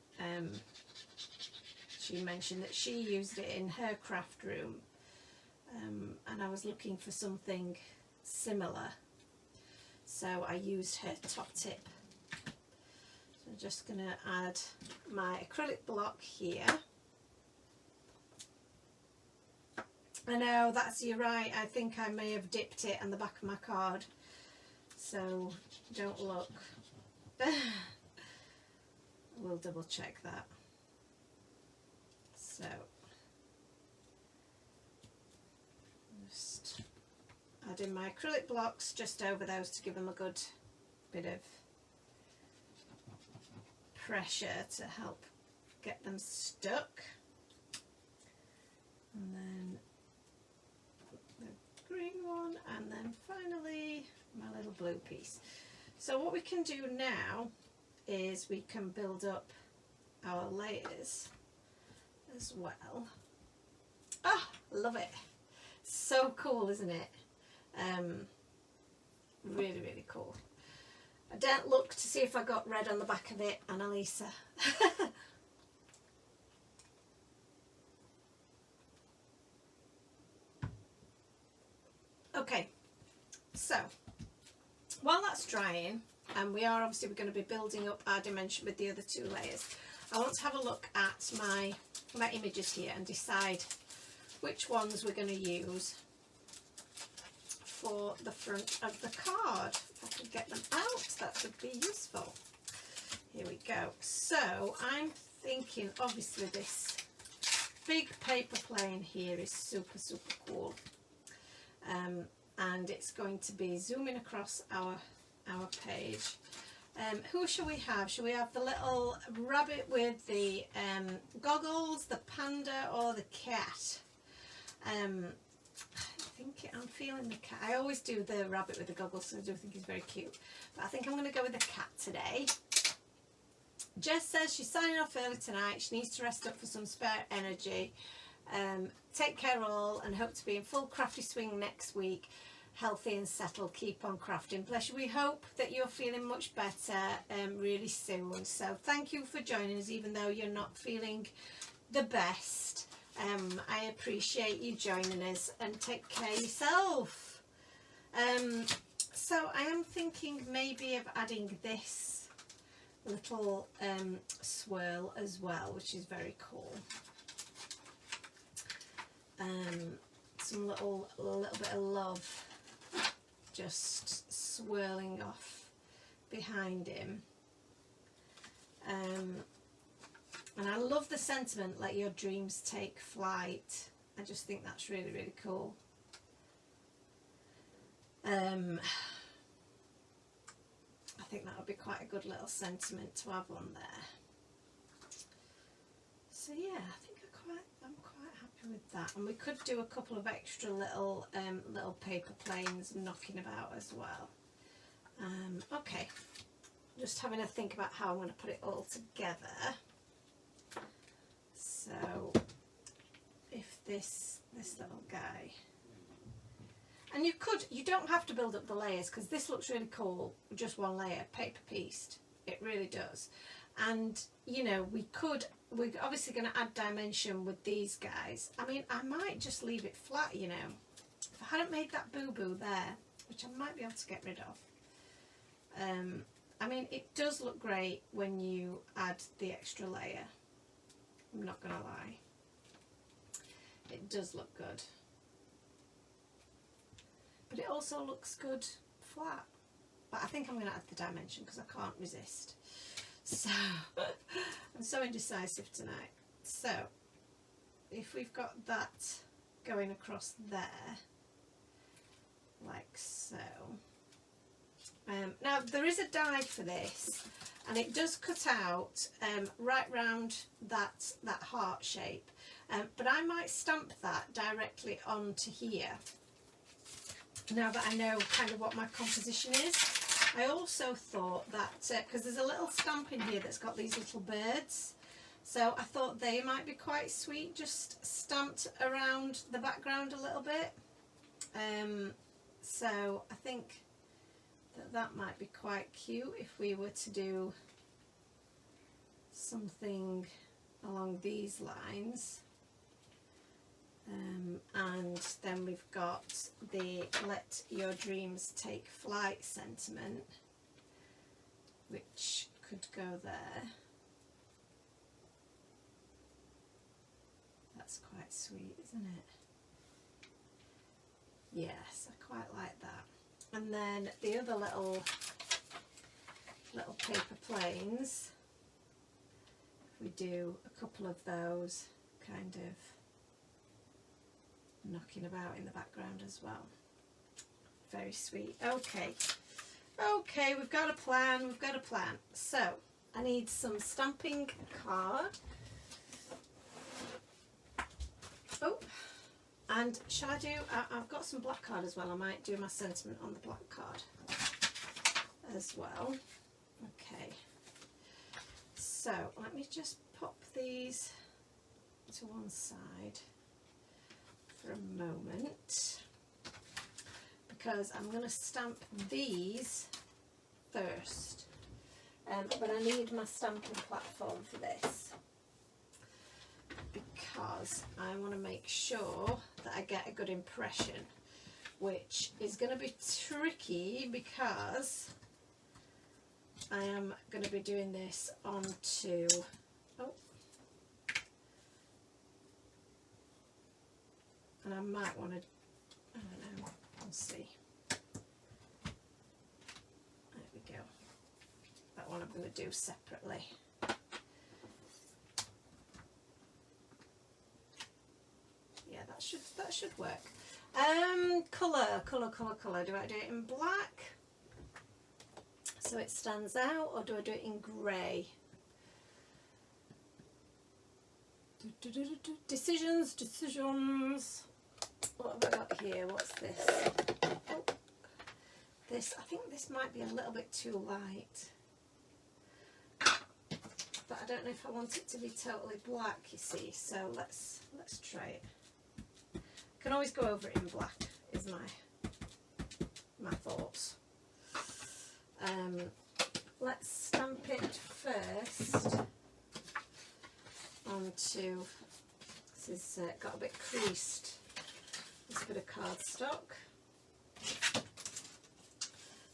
She mentioned that she used it in her craft room, and I was looking for something similar, so I used her top tip. So I'm just going to add my acrylic block here. I know, you're right, I think I may have dipped it on the back of my card, so don't look. We'll double check that. So just add in my acrylic blocks just over those to give them a good bit of pressure to help get them stuck. And then the green one, and then finally my little blue piece. So what we can do now is we can build up our layers as well. Ah, love it. So cool, isn't it? Really, really cool. I don't look to see if I got red on the back of it, Annalisa. Okay, so while that's drying, and we're going to be building up our dimension with the other two layers, I want to have a look at my images here and decide which ones we're going to use for the front of the card. If I could get them out, that would be useful. Here we go. So I'm thinking, obviously this big paper plane here is super, super cool. And it's going to be zooming across our page. Who shall we have? Shall we have the little rabbit with the goggles, the panda, or the cat? I'm feeling the cat. I always do the rabbit with the goggles, so I do think he's very cute. But I think I'm going to go with the cat today. Jess says she's signing off early tonight. She needs to rest up for some spare energy. Take care all, and hope to be in full crafty swing next week. Healthy and settled. Keep on crafting. Bless you. We hope that you're feeling much better really soon. So thank you for joining us, even though you're not feeling the best. I appreciate you joining us, and take care of yourself. So I am thinking maybe of adding this little swirl as well, which is very cool. Some little bit of love just swirling off behind him. And I love the sentiment, let your dreams take flight. I just think that's really, really cool. I think that would be quite a good little sentiment to have on there. So yeah, I think I'm quite happy with that, and we could do a couple of extra little little paper planes knocking about as well. Okay, just having a think about how I'm going to put it all together. So if this little guy, and you don't have to build up the layers, because this looks really cool, just one layer, paper pieced, it really does. And you know, we're obviously going to add dimension with these guys. I mean, I might just leave it flat, you know, if I hadn't made that boo-boo there, which I might be able to get rid of. I mean, it does look great when you add the extra layer, I'm not going to lie. It does look good. But it also looks good flat. But I think I'm going to add the dimension because I can't resist. So, I'm so indecisive tonight. So, if we've got that going across there, like so. Now, there is a die for this, and it does cut out right round that heart shape. But I might stamp that directly onto here, now that I know kind of what my composition is. I also thought that, because there's a little stamp in here that's got these little birds, so I thought they might be quite sweet, just stamped around the background a little bit. So I think that might be quite cute if we were to do something along these lines. And then we've got the Let Your Dreams Take Flight sentiment, which could go there. That's quite sweet, isn't it? Yes, I quite like that. And then the other little paper planes, we do a couple of those kind of knocking about in the background as well. Very sweet. Okay, we've got a plan, So I need some stamping card. Oh, and shall I do, I've got some black card as well. I might do my sentiment on the black card as well. Okay, so let me just pop these to one side for a moment, because I'm going to stamp these first, but I need my stamping platform for this, because I want to make sure that I get a good impression, which is going to be tricky because I am going to be doing this onto, and I might want to, I don't know, we'll see. There we go. That one I'm going to do separately. Yeah, that should work. Colour. Do I do it in black so it stands out, or do I do it in grey? Decisions. What have I got here? What's this? Oh, this, I think this might be a little bit too light, but I don't know if I want it to be totally black, you see, so let's try it. I can always go over it in black, is my thoughts. Let's stamp it first onto, this has got a bit creased, this bit of cardstock.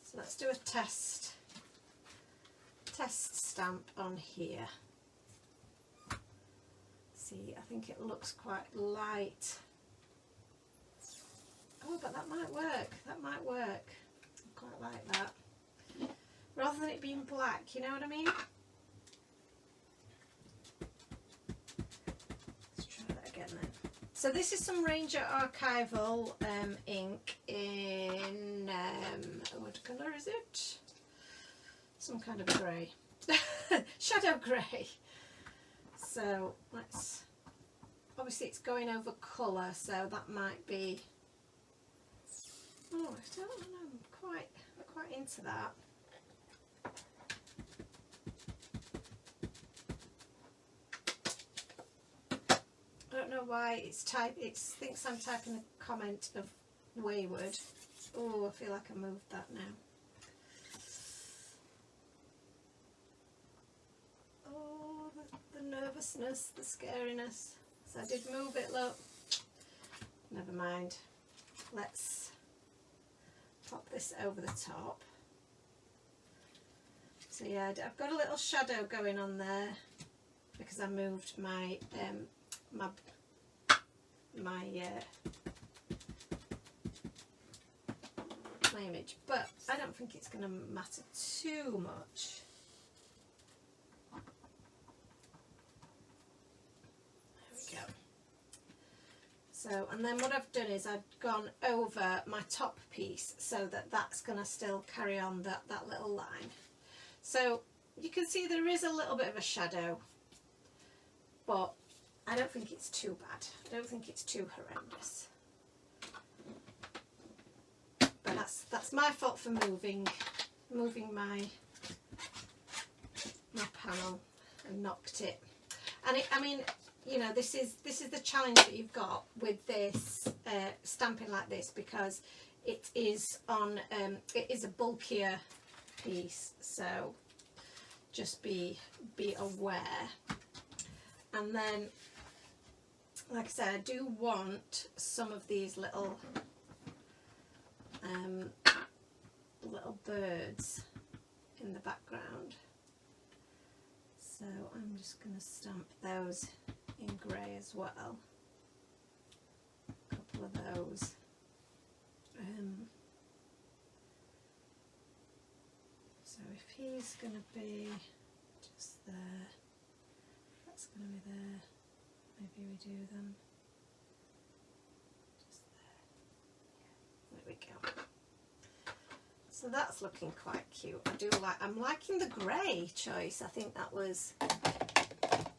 So let's do a test stamp on here. See, I think it looks quite light. Oh, but that might work. I quite like that. Rather than it being black, you know what I mean? Let's try that again then. So this is some Ranger Archival ink in, what colour is it? Some kind of grey. Shadow grey. So let's, obviously it's going over colour, so that might be, oh, I don't know, I'm quite into that. I don't know why it thinks I'm typing a comment of wayward. Oh, I feel like I moved that now. Oh, the nervousness, the scariness. So I did move it, look. Never mind. Let's pop this over the top. So yeah, I've got a little shadow going on there because I moved my my image, but I don't think it's going to matter too much. There we go. So, and then what I've done is I've gone over my top piece so that that's going to still carry on that little line. So you can see there is a little bit of a shadow, but I don't think it's too bad. I don't think it's too horrendous. But that's my fault for moving my panel and knocked it. And I mean, you know, this is the challenge that you've got with this stamping like this, because it is on it is a bulkier piece, so just be aware. And then, like I said, I do want some of these little birds in the background, so I'm just going to stamp those in grey as well, a couple of those. So if he's going to be just there, that's going to be there, maybe we do them just there. There we go. So that's looking quite cute. I'm liking the grey choice. I think that was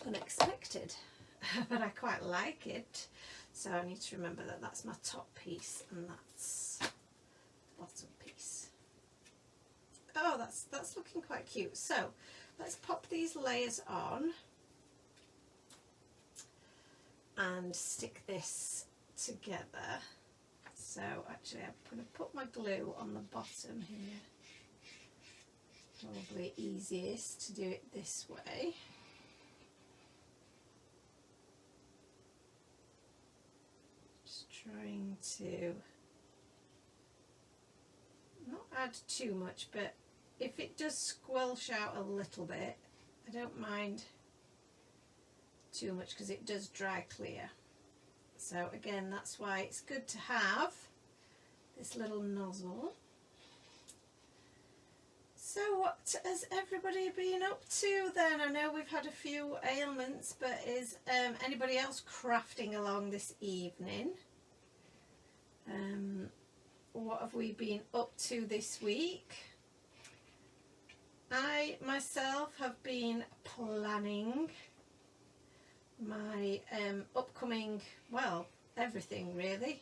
unexpected, but I quite like it. So I need to remember that that's my top piece and that's the bottom piece. Oh, that's looking quite cute. So let's pop these layers on and stick this together. So actually I'm going to put my glue on the bottom here. Probably easiest to do it this way. Just trying to not add too much, but if it does squelch out a little bit, I don't mind too much because it does dry clear. So again, that's why it's good to have this little nozzle. So what has everybody been up to then? I know we've had a few ailments, but is anybody else crafting along this evening? What have we been up to this week? I myself have been planning my upcoming, well, everything really,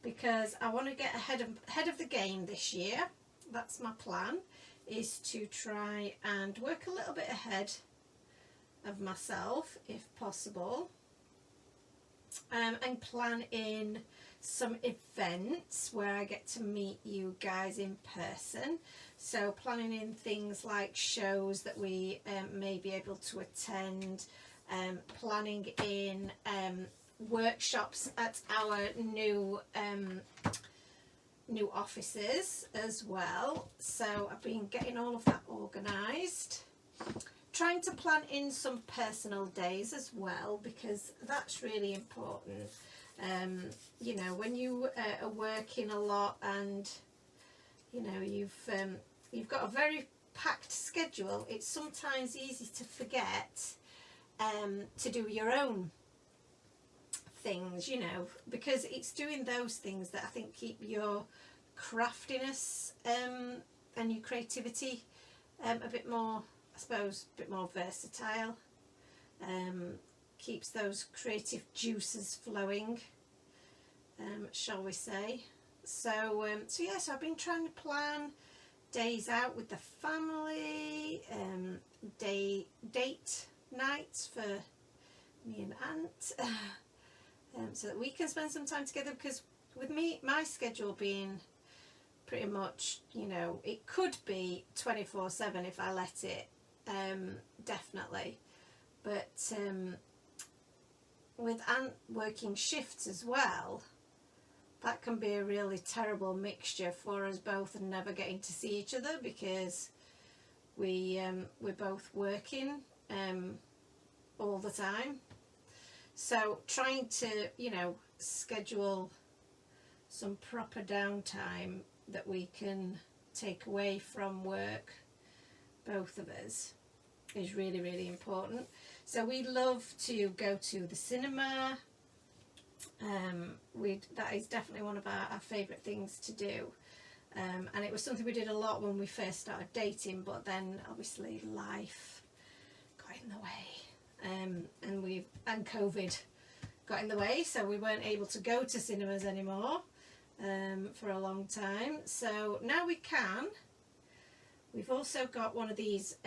because I want to get ahead of the game this year. That's my plan, is to try and work a little bit ahead of myself if possible, and plan in some events where I get to meet you guys in person. So planning in things like shows that we may be able to attend, planning in workshops at our new offices as well. So I've been getting all of that organised, trying to plan in some personal days as well, because that's really important. You know, when you are working a lot and you know you've got a very packed schedule, it's sometimes easy to forget to do your own things, you know, because it's doing those things that I think keep your craftiness and your creativity a bit more, I suppose, a bit more versatile, keeps those creative juices flowing, shall we say. So yeah, so I've been trying to plan days out with the family, date nights for me and Aunt, so that we can spend some time together, because with my schedule being pretty much, you know, it could be 24/7 if I let it, definitely, but with Aunt working shifts as well, that can be a really terrible mixture for us both and never getting to see each other, because we're both working all the time. So trying to, you know, schedule some proper downtime that we can take away from work, both of us, is really, really important. So we love to go to the cinema. That is definitely one of our favourite things to do, and it was something we did a lot when we first started dating, but then obviously life got in the way, and COVID got in the way, so we weren't able to go to cinemas anymore for a long time. So now we can. We've also got one of these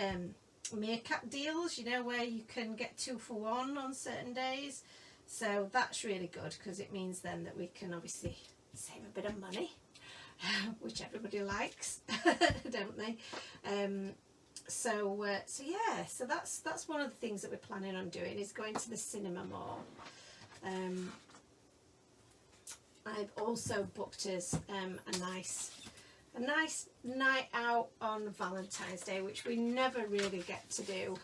meerkat deals, you know, where you can get 2 for 1 on certain days. So that's really good, because it means then that we can obviously save a bit of money, which everybody likes, don't they? So yeah, so that's one of the things that we're planning on doing, is going to the cinema more. I've also booked us a nice night out on Valentine's Day, which we never really get to do.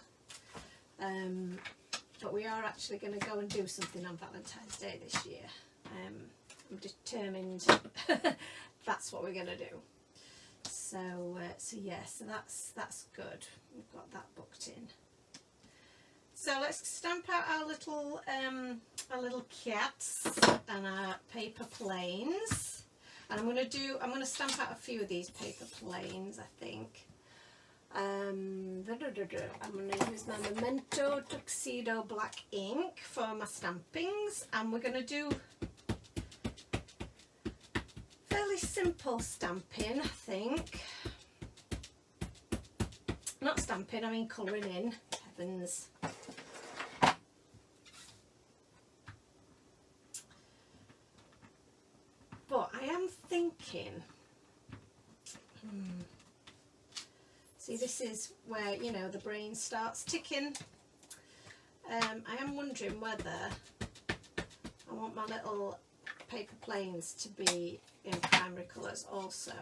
But we are actually going to go and do something on Valentine's Day this year. I'm determined that's what we're going to do. So yeah, so that's good. We've got that booked in. So let's stamp out our little cats and our paper planes. And I'm going to stamp out a few of these paper planes, I think. I'm going to use my Memento Tuxedo black ink for my stampings, and we're going to do fairly simple stamping, I think. Not stamping, I mean colouring in. Heavens. But I am thinking, see, this is where, you know, the brain starts ticking. I am wondering whether I want my little paper planes to be in primary colours also,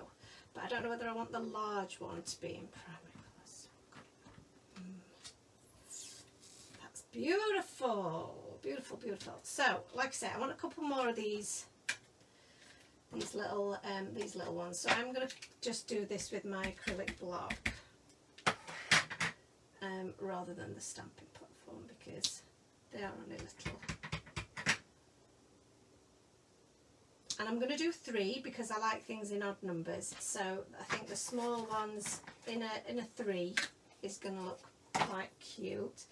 but I don't know whether I want the large one to be in primary colours. That's beautiful, beautiful, beautiful. So, like I said, I want a couple more of these little ones. So I'm going to just do this with my acrylic block. Rather than the stamping platform, because they are only little. And I'm going to do 3 because I like things in odd numbers. So I think the small ones in a 3 is going to look quite cute.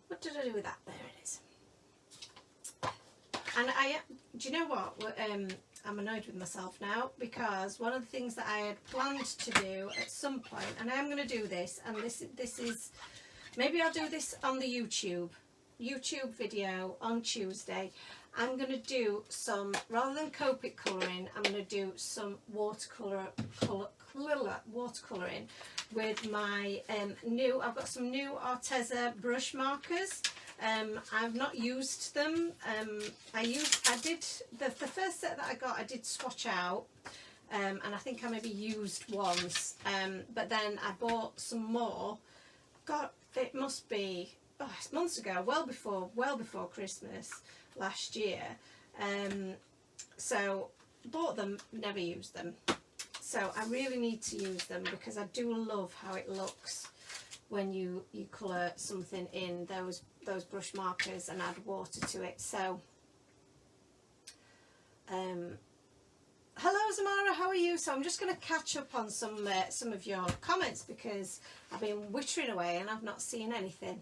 What did I do with that? There it is. And do you know what? I'm annoyed with myself now, because one of the things that I had planned to do at some point, and I am going to do this, and this is, maybe I'll do this on the YouTube video on Tuesday. I'm going to do some, rather than Copic colouring, I'm going to do some watercolouring with my I've got some new Arteza brush markers. I've not used them. I did the first set that I got, I did swatch out, and I think I maybe used once, but then I bought some more. God, it must be, it's months ago, well before Christmas last year. So bought them, never used them. So I really need to use them, because I do love how it looks when you colour something in those brush markers and add water to it. So hello Zamara, how are you? So I'm just going to catch up on some of your comments because I've been wittering away and I've not seen anything.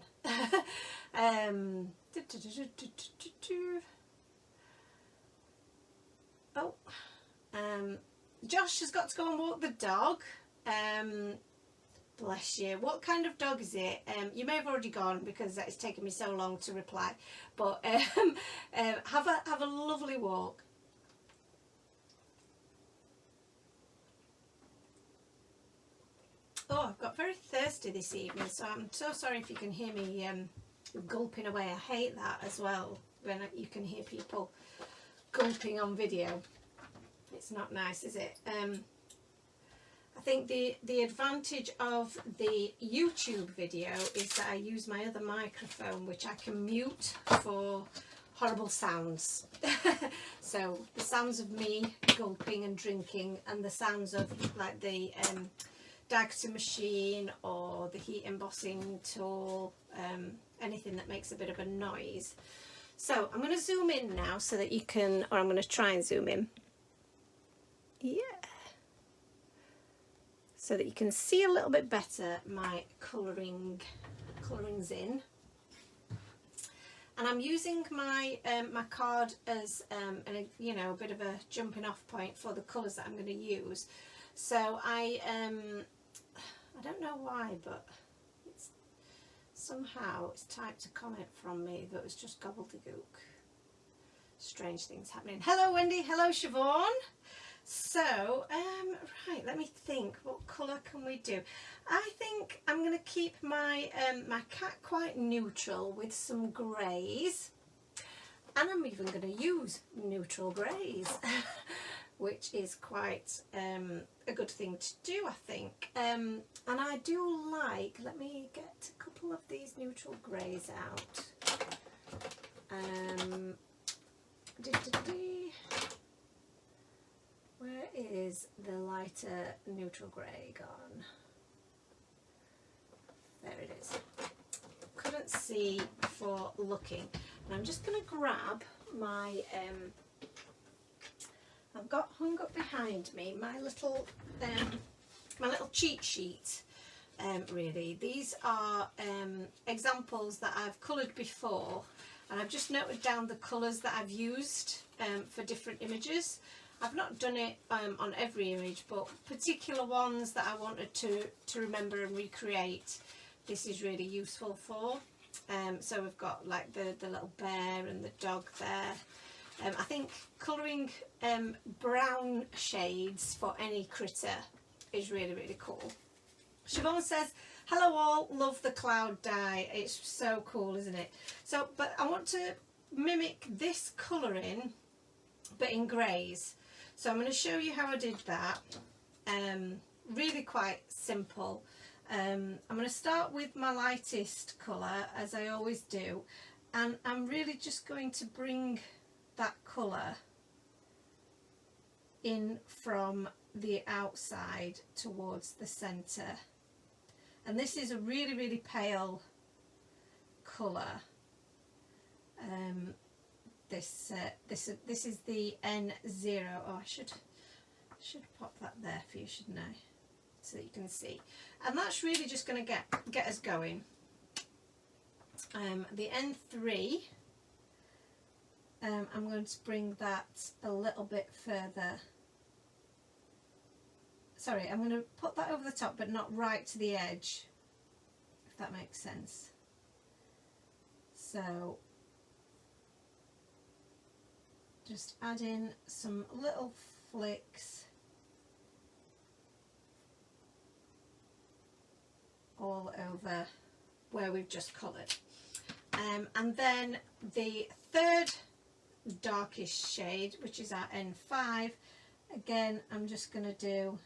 Josh has got to go and walk the dog. Bless you. What kind of dog is it? You may have already gone because it's taken me so long to reply. But have a lovely walk. Oh, I've got very thirsty this evening, so I'm so sorry if you can hear me gulping away. I hate that as well, when you can hear people gulping on video. It's not nice, is it? I think the advantage of the YouTube video is that I use my other microphone, which I can mute for horrible sounds. So the sounds of me gulping and drinking, and the sounds of like the dagger machine or the heat embossing tool, anything that makes a bit of a noise. So I'm going to zoom in now so that you can, or I'm going to try and zoom in. Yeah. So that you can see a little bit better my colourings in. And I'm using my my card as a bit of a jumping off point for the colours that I'm going to use. So I don't know why, but somehow it's typed a comment from me that was just gobbledygook. Strange things happening. Hello Wendy, hello Siobhan. So right, let me think, what colour can we do? I think I'm going to keep my my cat quite neutral with some greys, and I'm even going to use neutral greys. Which is quite a good thing to do, I think. And I do like, let me get a couple of these neutral greys out. Where is the lighter neutral grey gone? There it is. Couldn't see for looking. And I'm just going to grab my... I've got hung up behind me my little cheat sheet. Really, these are examples that I've coloured before, and I've just noted down the colours that I've used for different images. I've not done it on every image, but particular ones that I wanted to remember and recreate, this is really useful for. So we've got like the little bear and the dog there. I think colouring brown shades for any critter is really, really cool. Siobhan says, hello all, love the cloud dye. It's so cool, isn't it? So, but I want to mimic this colouring, but in greys. So I'm going to show you how I did that. Really quite simple. I'm going to start with my lightest colour, as I always do. And I'm really just going to bring that colour in from the outside towards the centre, and this is a really, really pale colour. This is the N0. Oh, I should pop that there for you, shouldn't I, so that you can see. And that's really just going to get us going. The N3. I'm going to bring that a little bit further. Sorry, I'm going to put that over the top, but not right to the edge, if that makes sense. So just add in some little flicks all over where we've just coloured. And then the third darkish shade, which is our N5, again I'm just going to do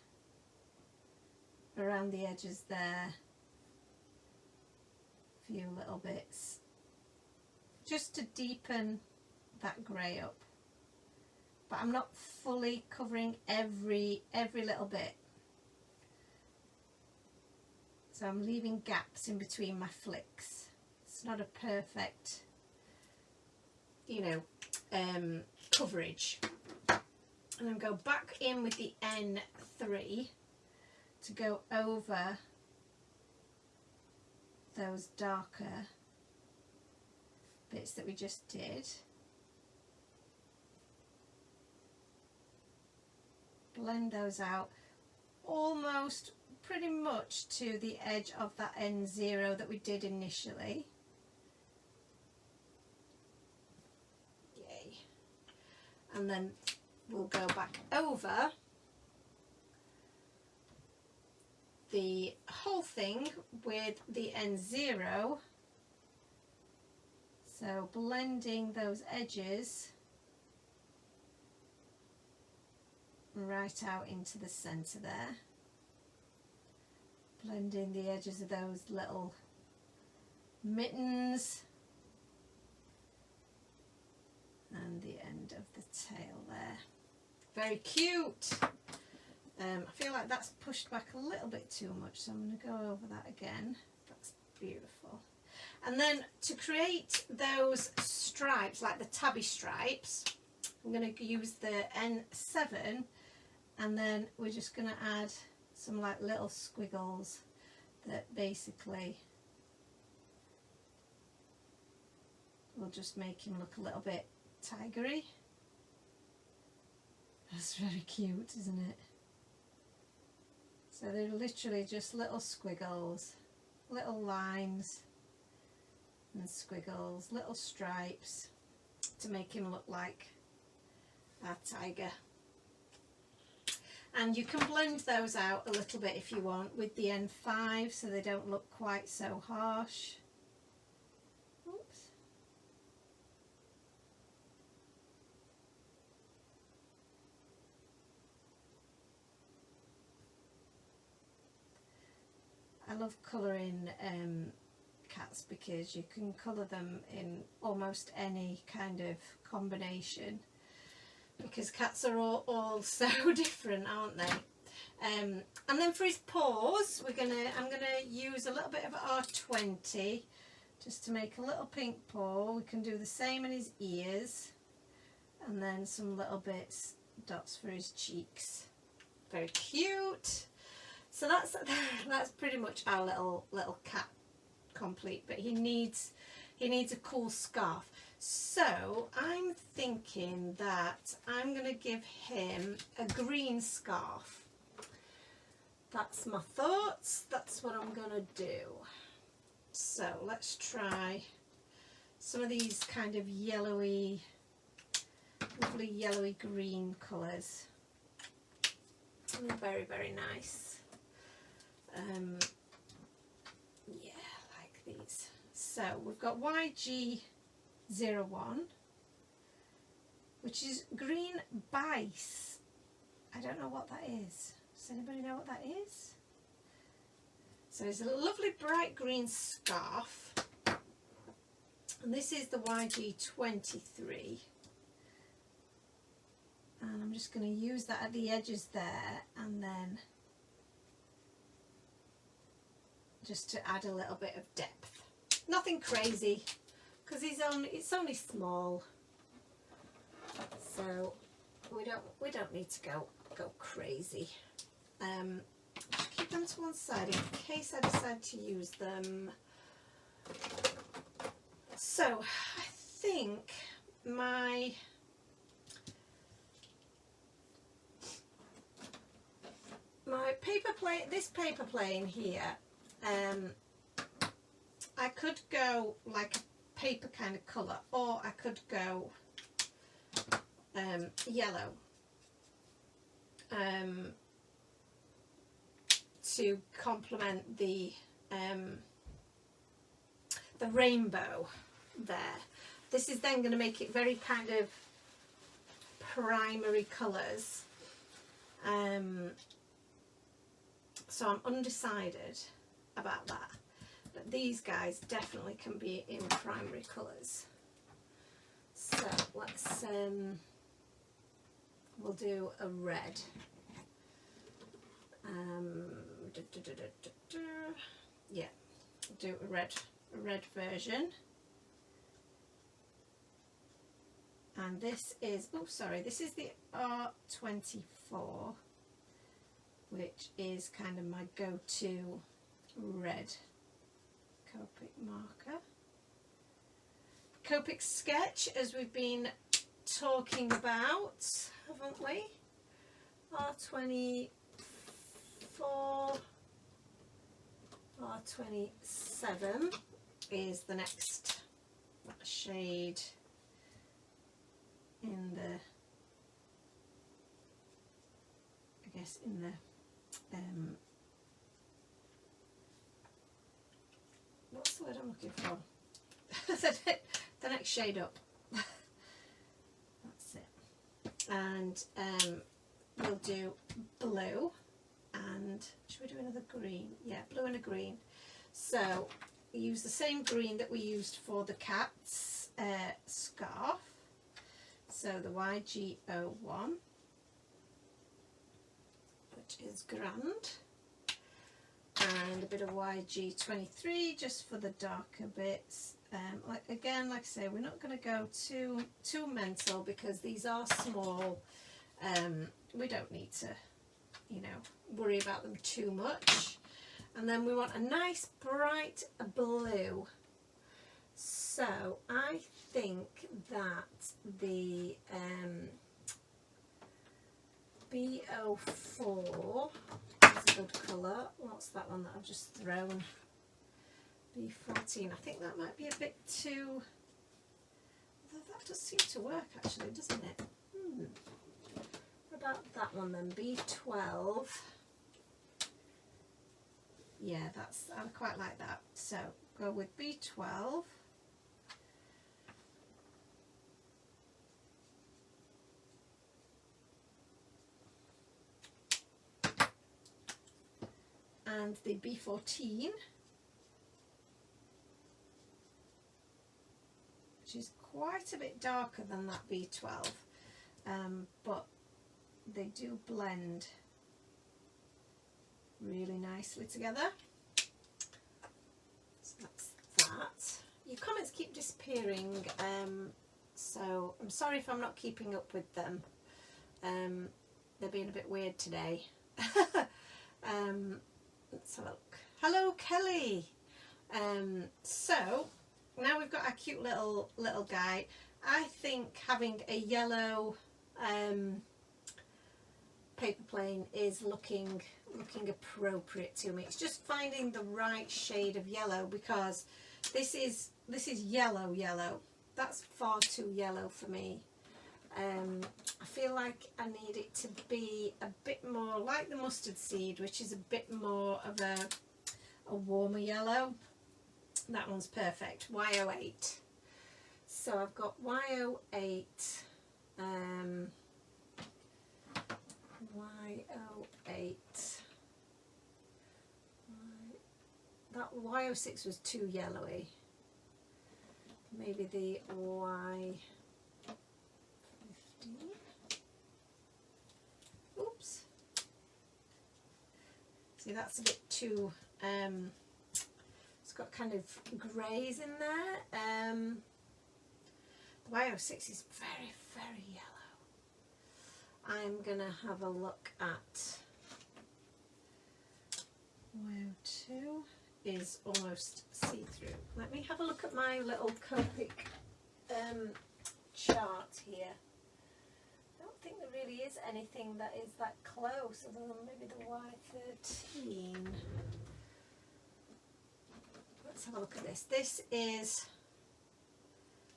around the edges there a few little bits just to deepen that grey up, but I'm not fully covering every little bit, so I'm leaving gaps in between my flicks. It's not a perfect, you know, coverage. and then go back in with the N3 to go over those darker bits that we just did. Blend those out almost pretty much to the edge of that N0 that we did initially. Yay. And then we'll go back over the whole thing with the N0, so blending those edges right out into the centre there, blending the edges of those little mittens and the end of the tail there. Very cute. I feel like that's pushed back a little bit too much, so I'm going to go over that again. That's beautiful. And then to create those stripes, like the tabby stripes, I'm going to use the N7, and then we're just going to add some like little squiggles that basically will just make him look a little bit tigery. That's very cute, isn't it? So they're literally just little squiggles, little lines and squiggles, little stripes to make him look like a tiger. And you can blend those out a little bit if you want with the N5 so they don't look quite so harsh. Oops. I love colouring cats because you can colour them in almost any kind of combination, because cats are all so different, aren't they? And then for his paws, I'm gonna use a little bit of R20 just to make a little pink paw. We can do the same in his ears, and then some little dots for his cheeks. Very cute. So that's pretty much our little cat complete, but he needs a cool scarf. So I'm thinking that I'm going to give him a green scarf. That's my thoughts. That's what I'm going to do. So let's try some of these kind of yellowy, lovely yellowy green colours. They're very, very nice. Yeah, like these. So we've got YG01, which is green bice. I don't know what that is. Does anybody know what that is? So it's a lovely bright green scarf, and this is the YG23, and I'm just going to use that at the edges there, and then just to add a little bit of depth. Nothing crazy, because it's only small, so we don't need to go crazy. Just keep them to one side in case I decide to use them. So I think my paper plane, this paper plane here, I could go like a paper kind of colour, or I could go yellow to complement the rainbow there. This is then going to make it very kind of primary colours. So I'm undecided about that, but these guys definitely can be in primary colours. So let's we'll do a red. Yeah, do a red version, And this is, oh sorry, this is the R24, which is kind of my go-to red Copic marker. Copic sketch, as we've been talking about, haven't we? R24, R27 is the next shade in the, I guess in the what's the word I'm looking for? The next shade up. That's it. And we'll do blue, and should we do another green? Yeah, blue and a green. So use the same green that we used for the cat's scarf. So the YG01, which is grand, and a bit of YG23 just for the darker bits. Like I say, we're not going to go too mental because these are small. We don't need to, you know, worry about them too much. And then we want a nice bright blue. So I think that the B04 is a good colour. What's that one that I've just thrown? B14. I think that might be a bit too... That does seem to work actually, doesn't it? What about that one then? B12. Yeah, I quite like that. So go with B12. And the B14, which is quite a bit darker than that B12, but they do blend really nicely together. So that's that. Your comments keep disappearing, so I'm sorry if I'm not keeping up with them. They're being a bit weird today. Let's have a look. Hello, Kelly. So now we've got our cute little guy. I think having a yellow paper plane is looking appropriate to me. It's just finding the right shade of yellow, because this is yellow. That's far too yellow for me. I feel like I need it to be a bit more like the mustard seed, which is a bit more of a warmer yellow. That one's perfect. Y08. So I've got Y08, Y08. That Y06 was too yellowy. Maybe the Y15. Oops. See, that's a bit too, it's got kind of greys in there. The Y06 is very, very yellow. I'm going to have a look at Y02 is almost see-through. Let me have a look at my little Copic chart here. I don't think there really is anything that is that close, other than maybe the Y13. Let's have a look at this. This is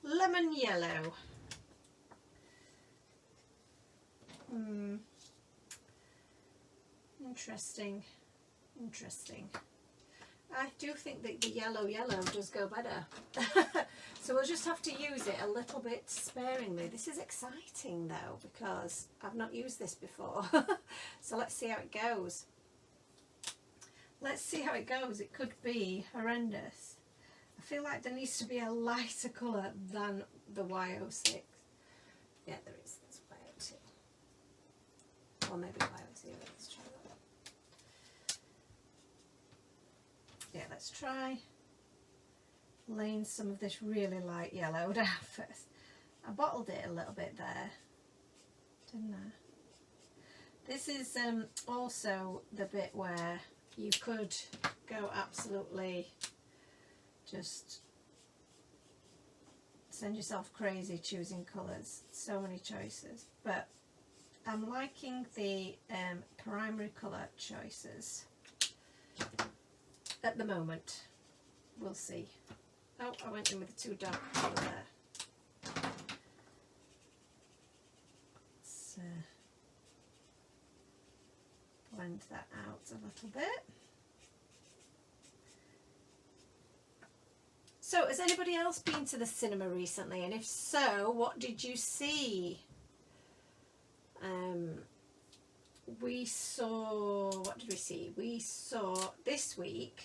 lemon yellow. Interesting. I do think that the yellow does go better. So we'll just have to use it a little bit sparingly. This is exciting though, because I've not used this before. So let's see how it goes. It could be horrendous. I feel like there needs to be a lighter colour than the Y06. Yeah, there is. That's Y02. Or maybe Y02. Let's try that. Yeah, let's try laying some of this really light yellow down first. I bottled it a little bit there, didn't I? This is also the bit where you could go absolutely just send yourself crazy choosing colours. So many choices, but I'm liking the primary colour choices at the moment. We'll see. Oh, I went in with the too dark colour there. Let's blend that out a little bit. So, has anybody else been to the cinema recently? And if so, what did you see? We saw, what did we see? We saw this week.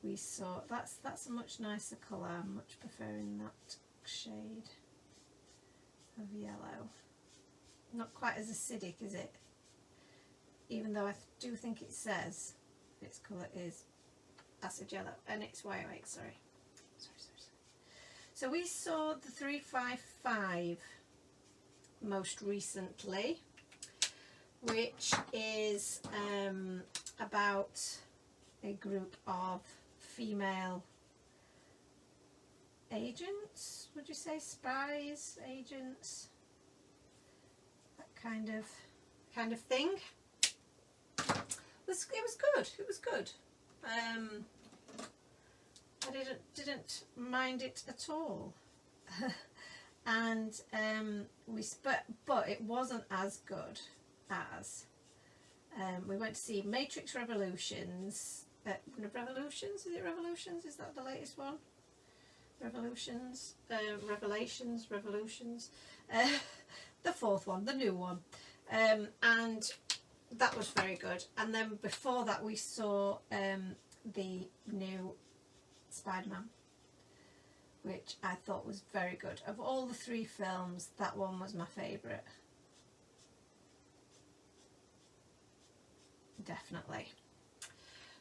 We saw, that's a much nicer colour. I'm much preferring that shade of yellow. Not quite as acidic, is it? Even though I do think it says its colour is acid yellow, and it's YO8, sorry. So we saw the 355 most recently, which is about a group of female agents, would you say, spies, agents, that kind of thing. It was good. It was good. I didn't mind it at all. And but it wasn't as good as we went to see Matrix Revolutions. Revolutions? Is it Revolutions? Is that the latest one? Revolutions? Revolutions. The fourth one, the new one. And that was very good. And then before that we saw the new Spider-Man, which I thought was very good. Of all the three films, that one was my favourite. Definitely.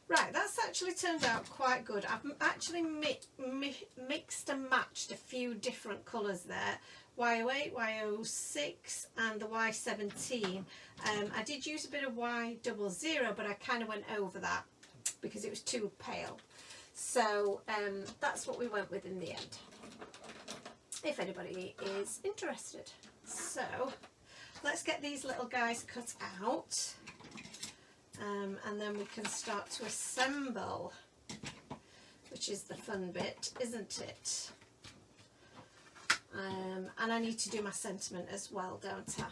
Right, that's actually turned out quite good. I've actually mixed and matched a few different colours there. Y08, Y06 and the Y17. I did use a bit of Y00, but I kind of went over that because it was too pale. So that's what we went with in the end, if anybody is interested. So let's get these little guys cut out. And then we can start to assemble, which is the fun bit, isn't it? And I need to do my sentiment as well, don't I?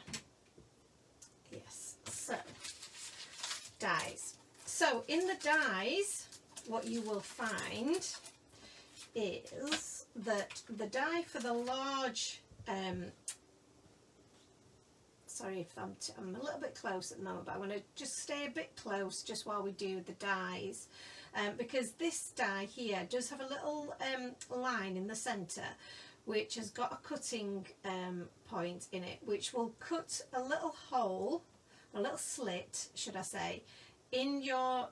Yes. So, dies. So, in the dies, what you will find is that the die for the large... sorry if I'm a little bit close at the moment, but I want to just stay a bit close just while we do the dies, because this die here does have a little line in the centre which has got a cutting point in it, which will cut a little hole, a little slit should I say, in your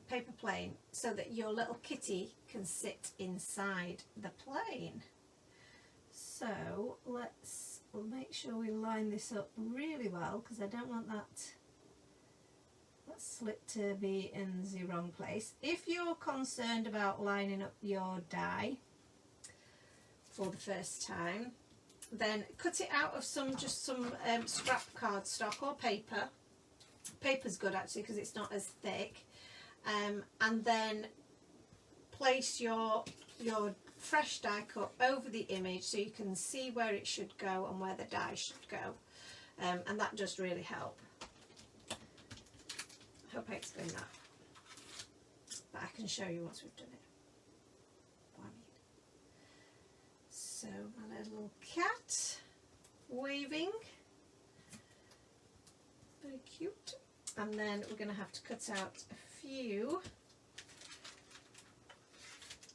paper plane so that your little kitty can sit inside the plane. So we'll make sure we line this up really well, because I don't want that slit to be in the wrong place. If you're concerned about lining up your die for the first time, then cut it out of just some scrap cardstock or paper. Paper's good actually because it's not as thick, and then place your fresh die cut over the image so you can see where it should go and where the die should go, and that does really help. I hope I explained that, but I can show you once we've done it. What I mean. So my little cat waving, very cute, and then we're going to have to cut out a few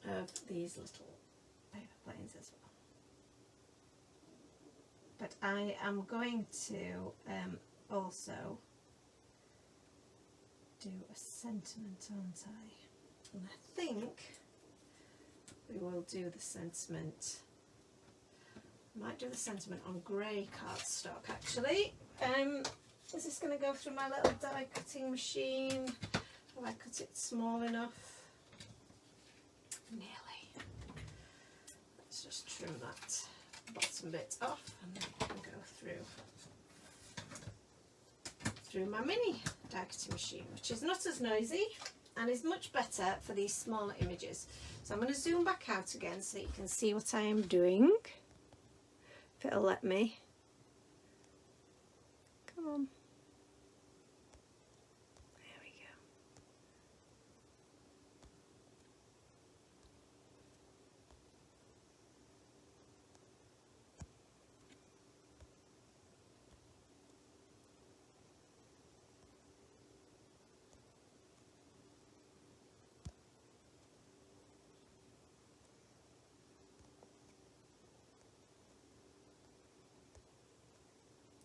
of these little paper planes as well. But I am going to also do a sentiment, aren't I? And I think we will do the sentiment I might do the sentiment on grey cardstock actually. Is this going to go through my little die cutting machine? Have I cut it small enough? Nearly. Let's just trim that bottom bit off and then I can go through my mini die cutting machine, which is not as noisy and is much better for these smaller images. So I'm going to zoom back out again so that you can see what I am doing, if it'll let me. Come on. There we go.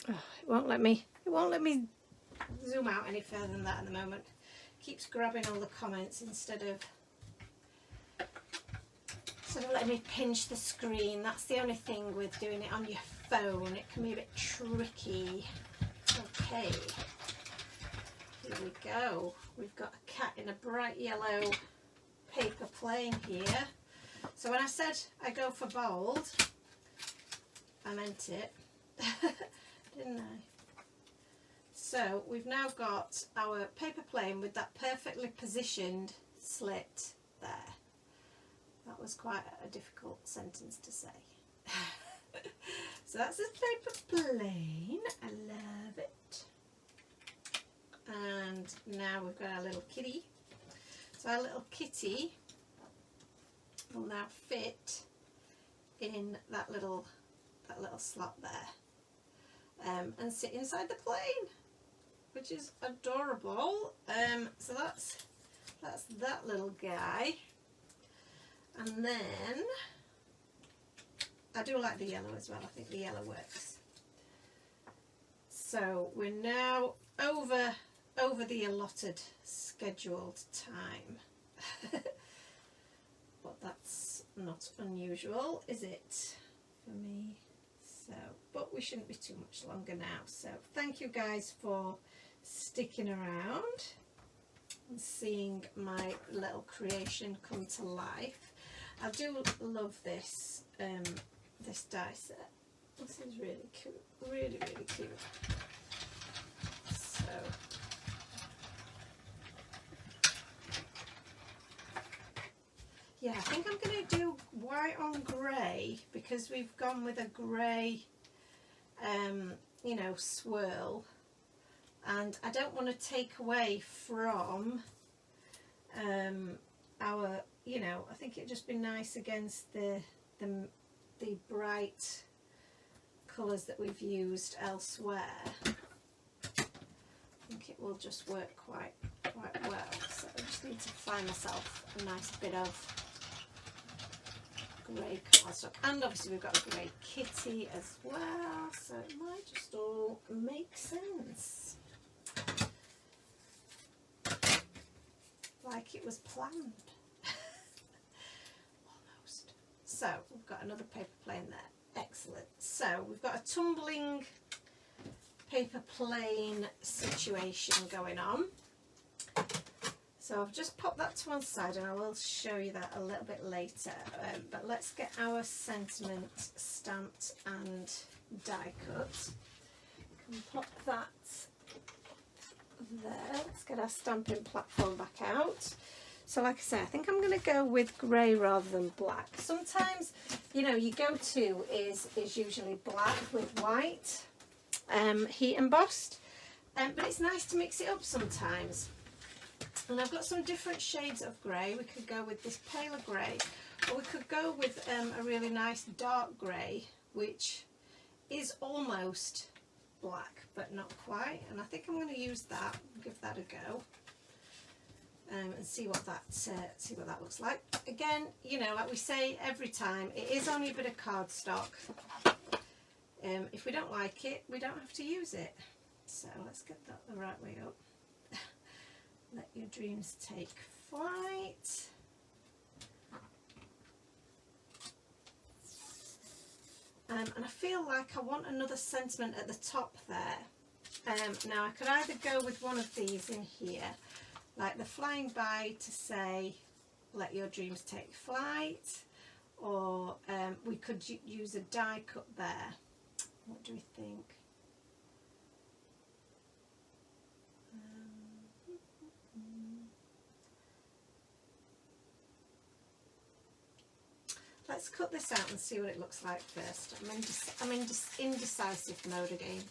Oh, it won't let me zoom out any further than that at the moment. It keeps grabbing all the comments instead of letting me pinch the screen. That's the only thing with doing it on your phone. It can be a bit tricky. Okay, here we go. We've got a cat in a bright yellow paper plane here. So when I said I go for bold, I meant it. Didn't I? So we've now got our paper plane with that perfectly positioned slit there. That was quite a difficult sentence to say. So that's a paper plane. I love it. And now we've got our little kitty. So our little kitty will now fit in that little slot there. And sit inside the plane, which is adorable. So that's that little guy, and then I do like the yellow as well. I think the yellow works. So we're now over the allotted scheduled time, but that's not unusual, is it, for me? So, but we shouldn't be too much longer now. So thank you guys for sticking around and seeing my little creation come to life. I do love this this die set. This is really cute, really cute. So yeah, I think I'm going to do white on grey because we've gone with a grey, you know, swirl, and I don't want to take away from our, you know, I think it'd just be nice against the bright colours that we've used elsewhere. I think it will just work quite well. So I just need to find myself a nice bit of grey cardstock, and obviously we've got a grey kitty as well, so it might just all make sense, like it was planned. Almost. So we've got another paper plane there. Excellent. So we've got a tumbling paper plane situation going on. So I've just popped that to one side and I will show you that a little bit later, but let's get our sentiment stamped and die cut. Can pop that there. Let's get our stamping platform back out. So like I say, I think I'm going to go with grey rather than black. Sometimes, you know, your go-to is usually black with white, heat embossed, but it's nice to mix it up sometimes. And I've got some different shades of grey. We could go with this paler grey, or we could go with a really nice dark grey, which is almost black but not quite. And I think I'm going to use that, give that a go, and see what that looks like. Again, you know, like we say every time, it is only a bit of cardstock. If we don't like it, we don't have to use it. So let's get that the right way up. Let your dreams take flight. and I feel like I want another sentiment at the top there. Now I could either go with one of these in here, like the flying by to say let your dreams take flight, or we could use a die cut there. What do we think? Let's cut this out and see what it looks like first. I'm in indecisive mode again.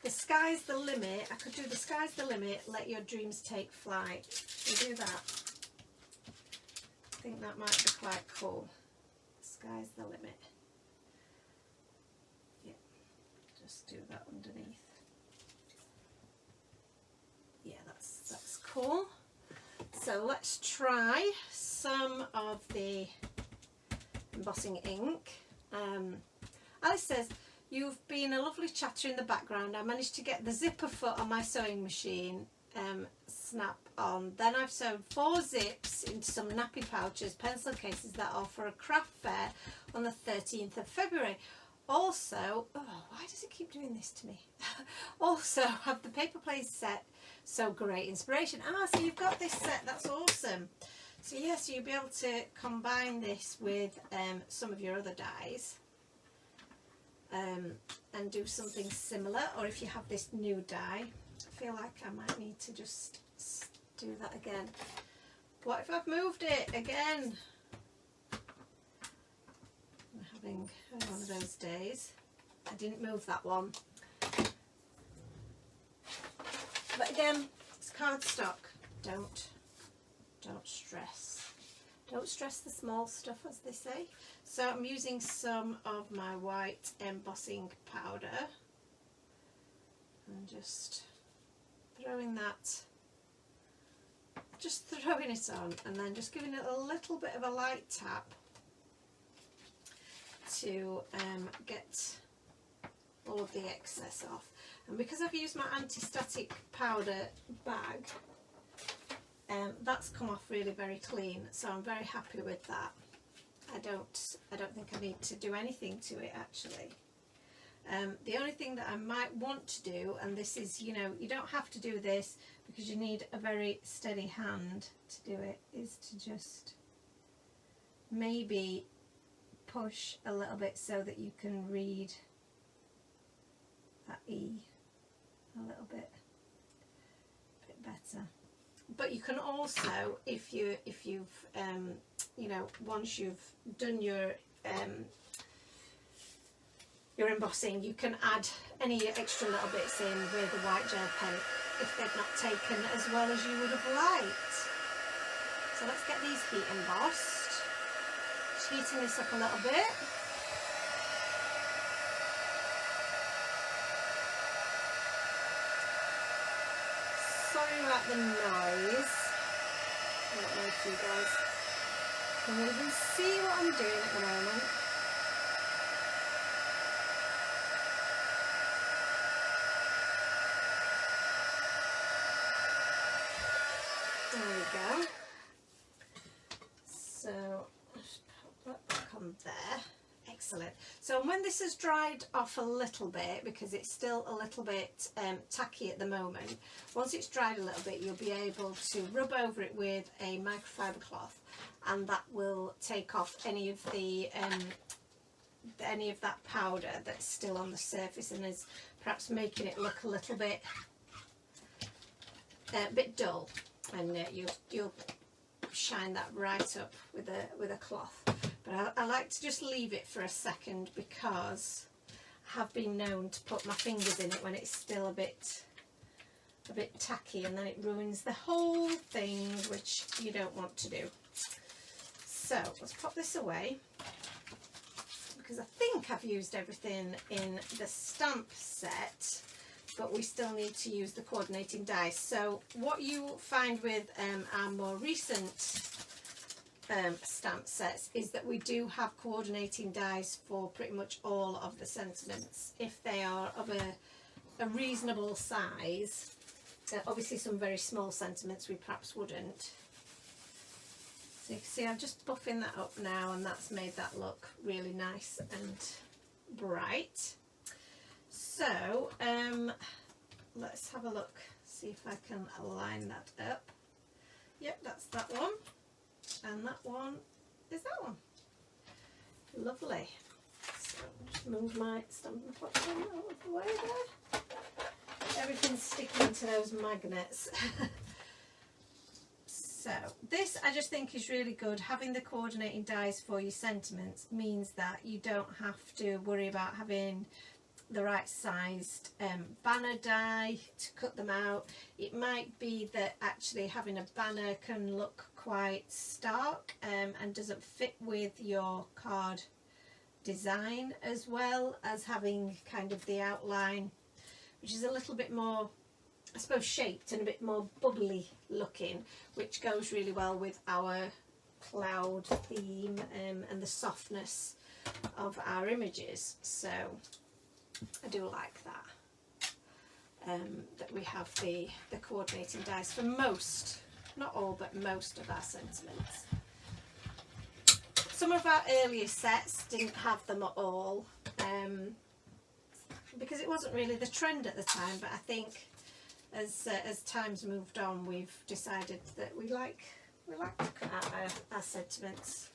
The sky's the limit. I could do the sky's the limit, let your dreams take flight. We'll do that. I think that might be quite cool. Sky's the limit. Yeah, just do that underneath. Yeah, that's cool. So let's try some of the embossing ink. Alice says, you've been a lovely chatter in the background. I managed to get the zipper foot on my sewing machine snap on. Then I've sewn 4 zips into some nappy pouches, pencil cases that are for a craft fair on the 13th of February. Also, oh, why does it keep doing this to me? Also, have the paper plates set. So great inspiration. Ah, so you've got this set. That's awesome. So yes, so you'll be able to combine this with some of your other dies and do something similar. Or if you have this new die, I feel like I might need to just do that again. What if I've moved it again? I'm having one of those days. I didn't move that one. But again, it's cardstock. Don't stress. Don't stress the small stuff, as they say. So I'm using some of my white embossing powder and just throwing it on, and then just giving it a little bit of a light tap to get all of the excess off. And because I've used my anti-static powder bag, that's come off really very clean, so I'm very happy with that. I don't think I need to do anything to it actually. The only thing that I might want to do, and this is, you know, you don't have to do this because you need a very steady hand to do it, is to just maybe push a little bit so that you can read that E a little bit better. But you can also, if you've you know, once you've done your embossing, you can add any extra little bits in with a white gel pen if they've not taken as well as you would have liked. So let's get these heat embossed. Just heating this up a little bit. Sorry about the noise. I don't know if you guys can even see what I'm doing at the moment. There we go. So just put that back on there. Excellent. So when this has dried off a little bit, because it's still a little bit tacky at the moment, once it's dried a little bit, you'll be able to rub over it with a microfiber cloth, and that will take off any of the any of that powder that's still on the surface and is perhaps making it look a little bit dull, and you'll shine that right up with a cloth. But I like to just leave it for a second, because I have been known to put my fingers in it when it's still a bit tacky, and then it ruins the whole thing, which you don't want to do. So let's pop this away, because I think I've used everything in the stamp set, but we still need to use the coordinating dies. So what you find with our more recent stamp sets is that we do have coordinating dies for pretty much all of the sentiments if they are of a reasonable size. Obviously some very small sentiments we perhaps wouldn't. So you can see I'm just buffing that up now, and that's made that look really nice and bright. So let's have a look, see if I can line that up. Yep, that's that one, and that one is that one. Lovely. So just move my stamping pot out of the way there. Everything's sticking to those magnets. So this I just think is really good. Having the coordinating dies for your sentiments means that you don't have to worry about having the right sized banner die to cut them out. It might be that actually having a banner can look quite stark and doesn't fit with your card design, as well as having kind of the outline, which is a little bit more, I suppose, shaped and a bit more bubbly looking, which goes really well with our cloud theme and the softness of our images. So I do like that, that we have the coordinating dies for most, not all, but most of our sentiments. Some of our earlier sets didn't have them at all, because it wasn't really the trend at the time, but I think as time's moved on, we've decided that we like to cut out our sentiments.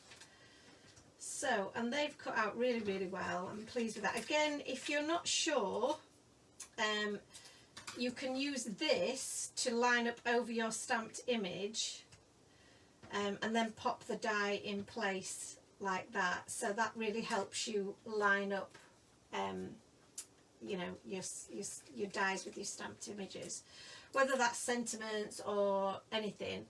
So, and they've cut out really, really well. I'm pleased with that. Again, if you're not sure, you can use this to line up over your stamped image, and then pop the die in place like that. So that really helps you line up you know, your dies with your stamped images, whether that's sentiments or anything.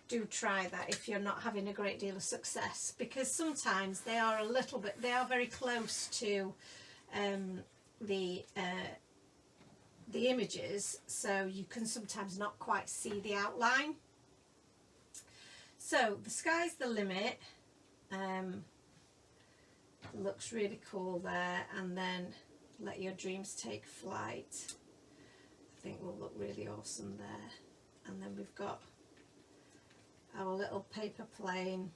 Do try that if you're not having a great deal of success, because sometimes they are very close to the images, so you can sometimes not quite see the outline. So the sky's the limit. Looks really cool there, and then let your dreams take flight, I think will look really awesome there. And then we've got our little paper plane,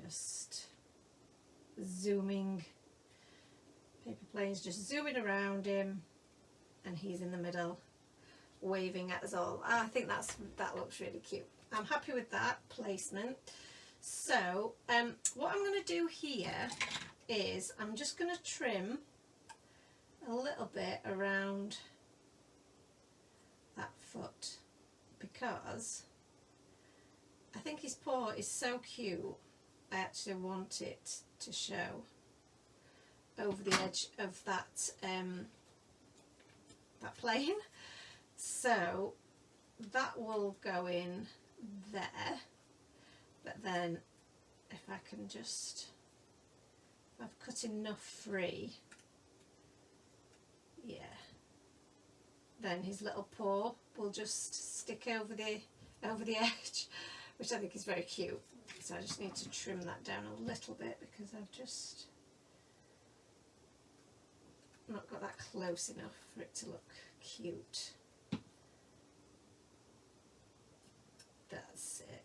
just zooming, paper plane's just zooming around him, and he's in the middle waving at us all. I think that looks really cute. I'm happy with that placement. So what I'm going to do here is I'm just going to trim a little bit around that foot, because I think his paw is so cute. I actually want it to show over the edge of that that plane. So that will go in there, but then if I can just, if I've cut enough free, yeah, then his little paw will just stick over the edge, which I think is very cute. So I just need to trim that down a little bit, because I've just not got that close enough for it to look cute. That's it.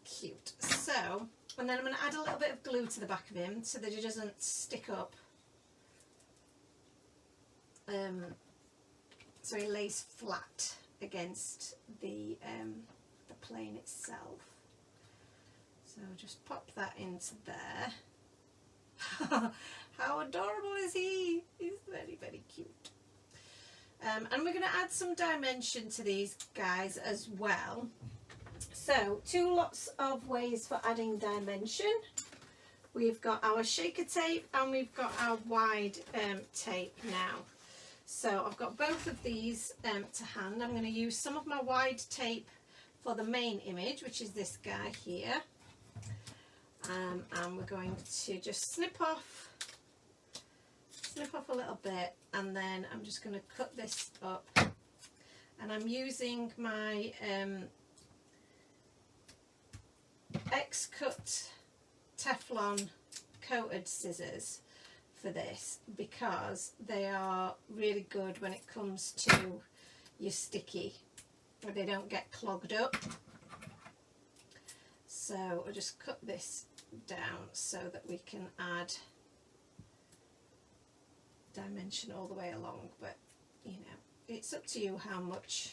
Cute. So, and then I'm going to add a little bit of glue to the back of him so that he doesn't stick up. So he lays flat against the plane itself. So just pop that into there. How adorable is he? He's very, very cute. And we're going to add some dimension to these guys as well. So 2 lots of ways for adding dimension. We've got our shaker tape and we've got our wide tape now. So I've got both of these to hand. I'm going to use some of my wide tape for the main image, which is this guy here. And we're going to just snip off a little bit, and then I'm just going to cut this up. And I'm using my X-Cut Teflon coated scissors for this because they are really good when it comes to your sticky, where they don't get clogged up. So I'll just cut this down so that we can add dimension all the way along, but you know, it's up to you how much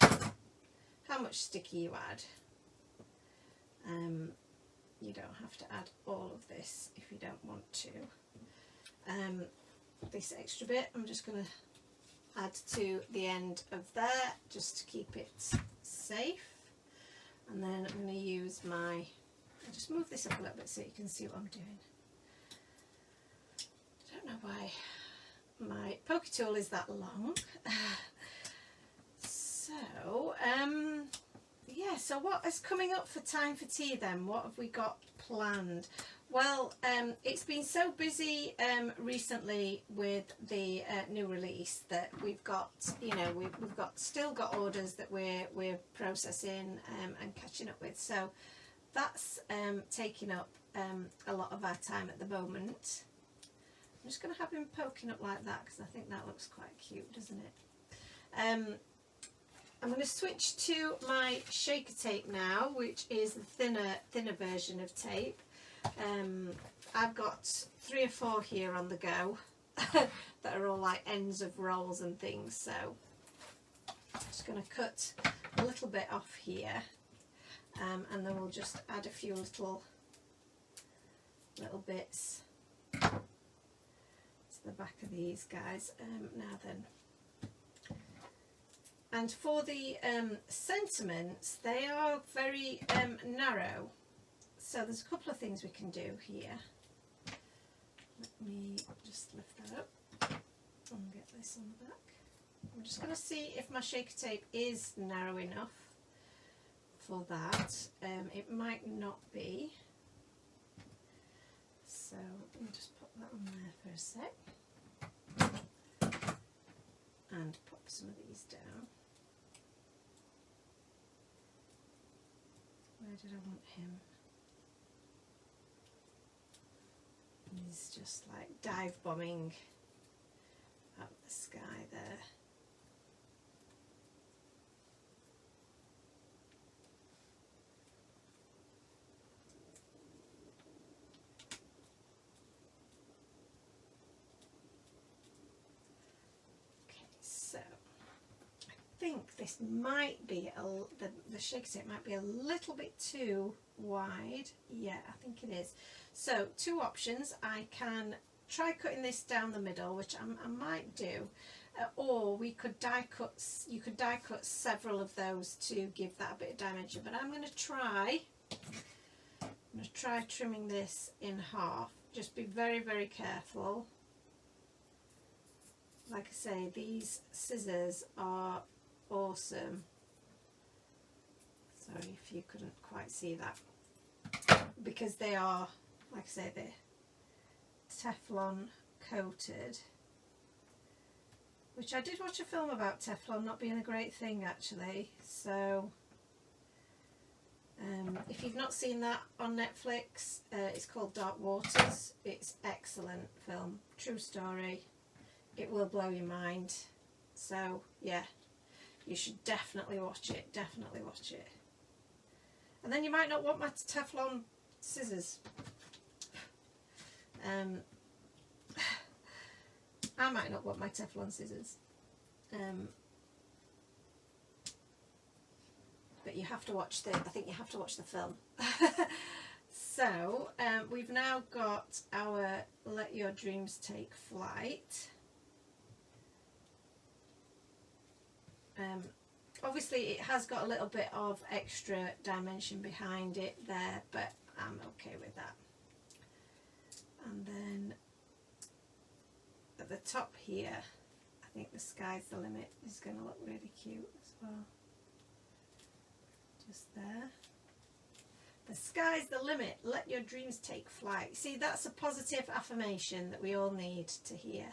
sticky you add. You don't have to add all of this if you don't want to. This extra bit I'm just going to add to the end of there just to keep it safe, and then I'm going to use my, I'll just move this up a little bit so you can see what I'm doing. I don't know why my pokey tool is that long. So yeah, so what is coming up for Time for Tea then? What have we got planned? Well, it's been so busy recently with the new release that we've got, you know, we've still got orders that we're processing and catching up with. So that's taking up a lot of our time at the moment. I'm just going to have him poking up like that because I think that looks quite cute, doesn't it? I'm going to switch to my shaker tape now, which is the thinner version of tape. I've got 3 or 4 here on the go that are all like ends of rolls and things, so I'm just going to cut a little bit off here, and then we'll just add a few little bits to the back of these guys. Now then, and for the sentiments, they are very narrow. So there's a couple of things we can do here. Let me just lift that up and get this on the back. I'm just going to see if my shaker tape is narrow enough for that. It might not be. So let me just pop that on there for a sec. And pop some of these down. Where did I want him? He's just like dive bombing up the sky there. Okay, so I think this might be the shaker tape might be a little bit too wide. Yeah, I think it is. So 2 options. I can try cutting this down the middle, which I might do, or we could die cut. You could die cut several of those to give that a bit of dimension. But I'm going to try trimming this in half. Just be very, very careful. Like I say, these scissors are awesome. Sorry if you couldn't quite see that, because they are, like I say, they're Teflon coated, which I did watch a film about Teflon not being a great thing actually. So if you've not seen that on Netflix, it's called Dark Waters. It's excellent film, true story. It will blow your mind. So yeah, you should definitely watch it. Definitely watch it. And then you might not want my Teflon scissors. I might not want my Teflon scissors. But you have to watch I think you have to watch the film. So we've now got our Let Your Dreams Take Flight. Obviously it has got a little bit of extra dimension behind it there, but I'm okay with that. And then at the top here, I think the Sky's the Limit is going to look really cute as well. Just there. The sky's the limit, let your dreams take flight. See, that's a positive affirmation that we all need to hear.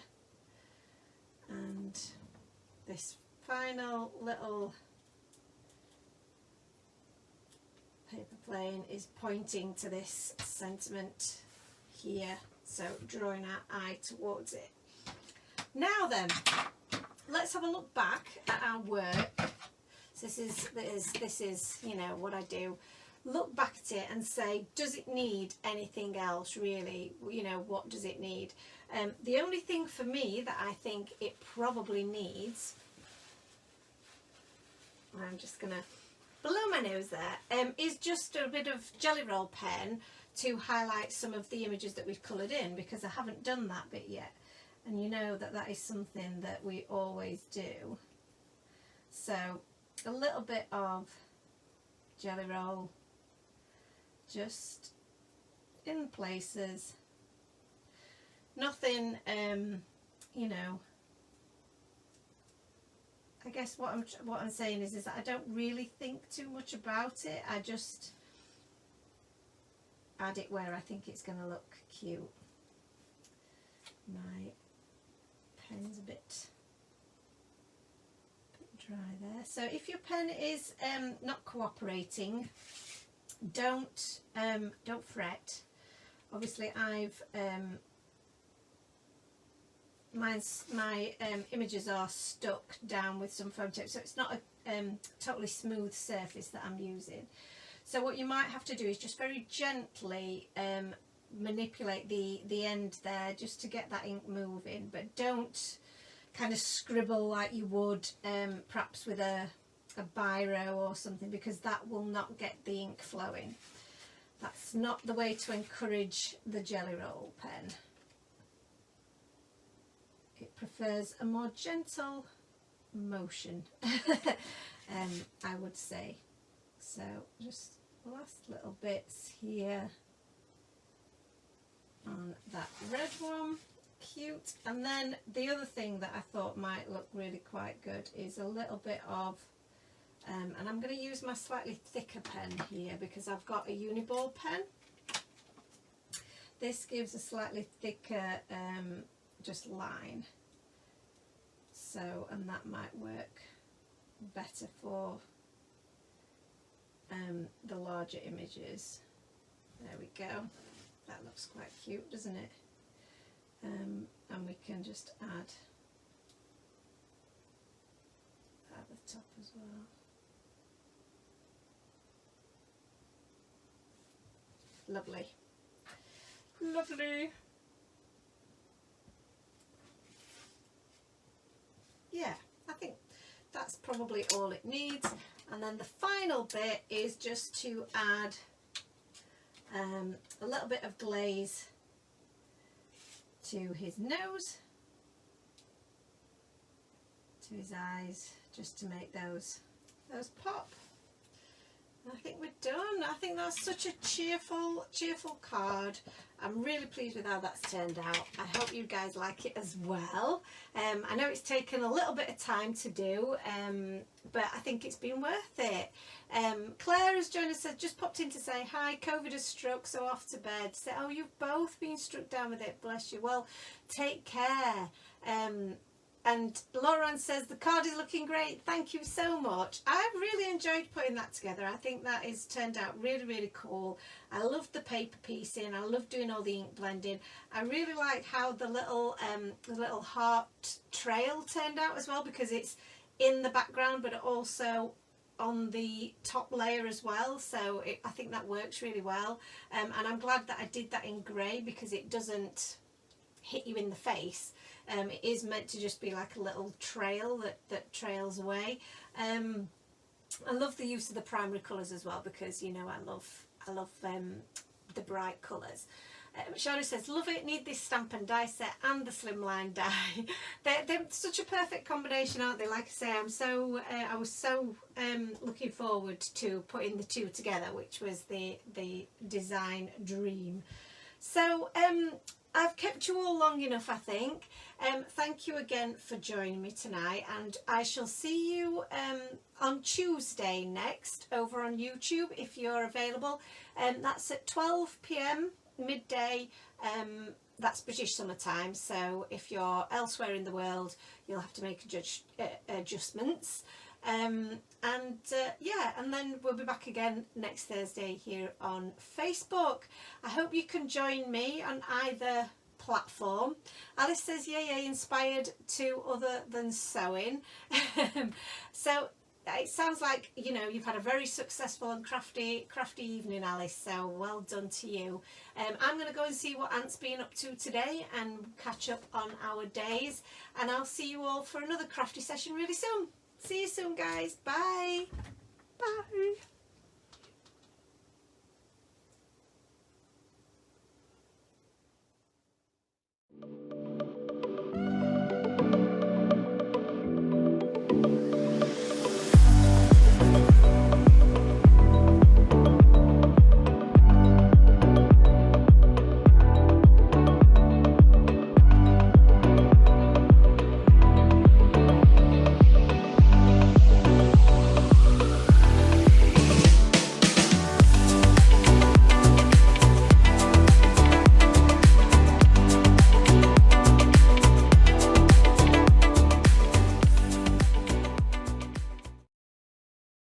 And this final little paper plane is pointing to this sentiment here. So drawing our eye towards it. Now then, let's have a look back at our work. So this is you know what I do. Look back at it and say, does it need anything else really? You know, what does it need? The only thing for me that I think it probably needs, I'm just gonna blow my nose there, is just a bit of Jelly Roll pen to highlight some of the images that we've coloured in, because I haven't done that bit yet, and you know that that is something that we always do. So a little bit of Jelly Roll just in places, nothing you know, I guess what I'm saying is that I don't really think too much about it. I just add it where I think it's going to look cute. My pen's a bit dry there. So if your pen is not cooperating, don't fret. Obviously I've my images are stuck down with some foam tape, so it's not a totally smooth surface that I'm using. So what you might have to do is just very gently manipulate the end there just to get that ink moving, but don't kind of scribble like you would perhaps with a biro or something, because that will not get the ink flowing. That's not the way to encourage the Jelly Roll pen. It prefers a more gentle motion, I would say. So just last little bits here on that red one. Cute. And then the other thing that I thought might look really quite good is a little bit of and I'm going to use my slightly thicker pen here because I've got a Uniball pen. This gives a slightly thicker just line, so, and that might work better for the larger images. There we go. That looks quite cute, doesn't it? And we can just add at the top as well. Lovely. Lovely. Yeah, I think that's probably all it needs. And then the final bit is just to add a little bit of glaze to his nose, to his eyes, just to make those pop. I think we're done. I think that's such a cheerful card. I'm really pleased with how that's turned out. I hope you guys like it as well. I know it's taken a little bit of time to do, but I think it's been worth it. Claire has joined us, said, just popped in to say hi, COVID has struck, so off to bed. So, oh, you've both been struck down with it, bless you. Well, take care. And Lauren says, the card is looking great. Thank you so much. I've really enjoyed putting that together. I think that has turned out really, really cool. I love the paper piecing. I love doing all the ink blending. I really like how the little heart trail turned out as well, because it's in the background, but also on the top layer as well. So I think that works really well. And I'm glad that I did that in grey, because it doesn't hit you in the face. It is meant to just be like a little trail that trails away. I love the use of the primary colours as well, because you know I love the bright colours. Shauna says, love it, need this stamp and die set and the Slimline die. They're such a perfect combination, aren't they? Like I say, I was so looking forward to putting the two together, which was the design dream. So I've kept you all long enough, I think. Thank you again for joining me tonight, and I shall see you on Tuesday next over on YouTube if you're available. That's at 12 p.m. midday. That's British summer time, so if you're elsewhere in the world you'll have to make adjustments. Yeah, and then we'll be back again next Thursday here on Facebook. I hope you can join me on either platform. Alice says, yay, inspired to other than sewing. So it sounds like, you know, you've had a very successful and crafty evening, Alice, so well done to you. I'm going to go and see what Ant's been up to today and catch up on our days, and I'll see you all for another crafty session really soon. See you soon, guys. Bye. Bye.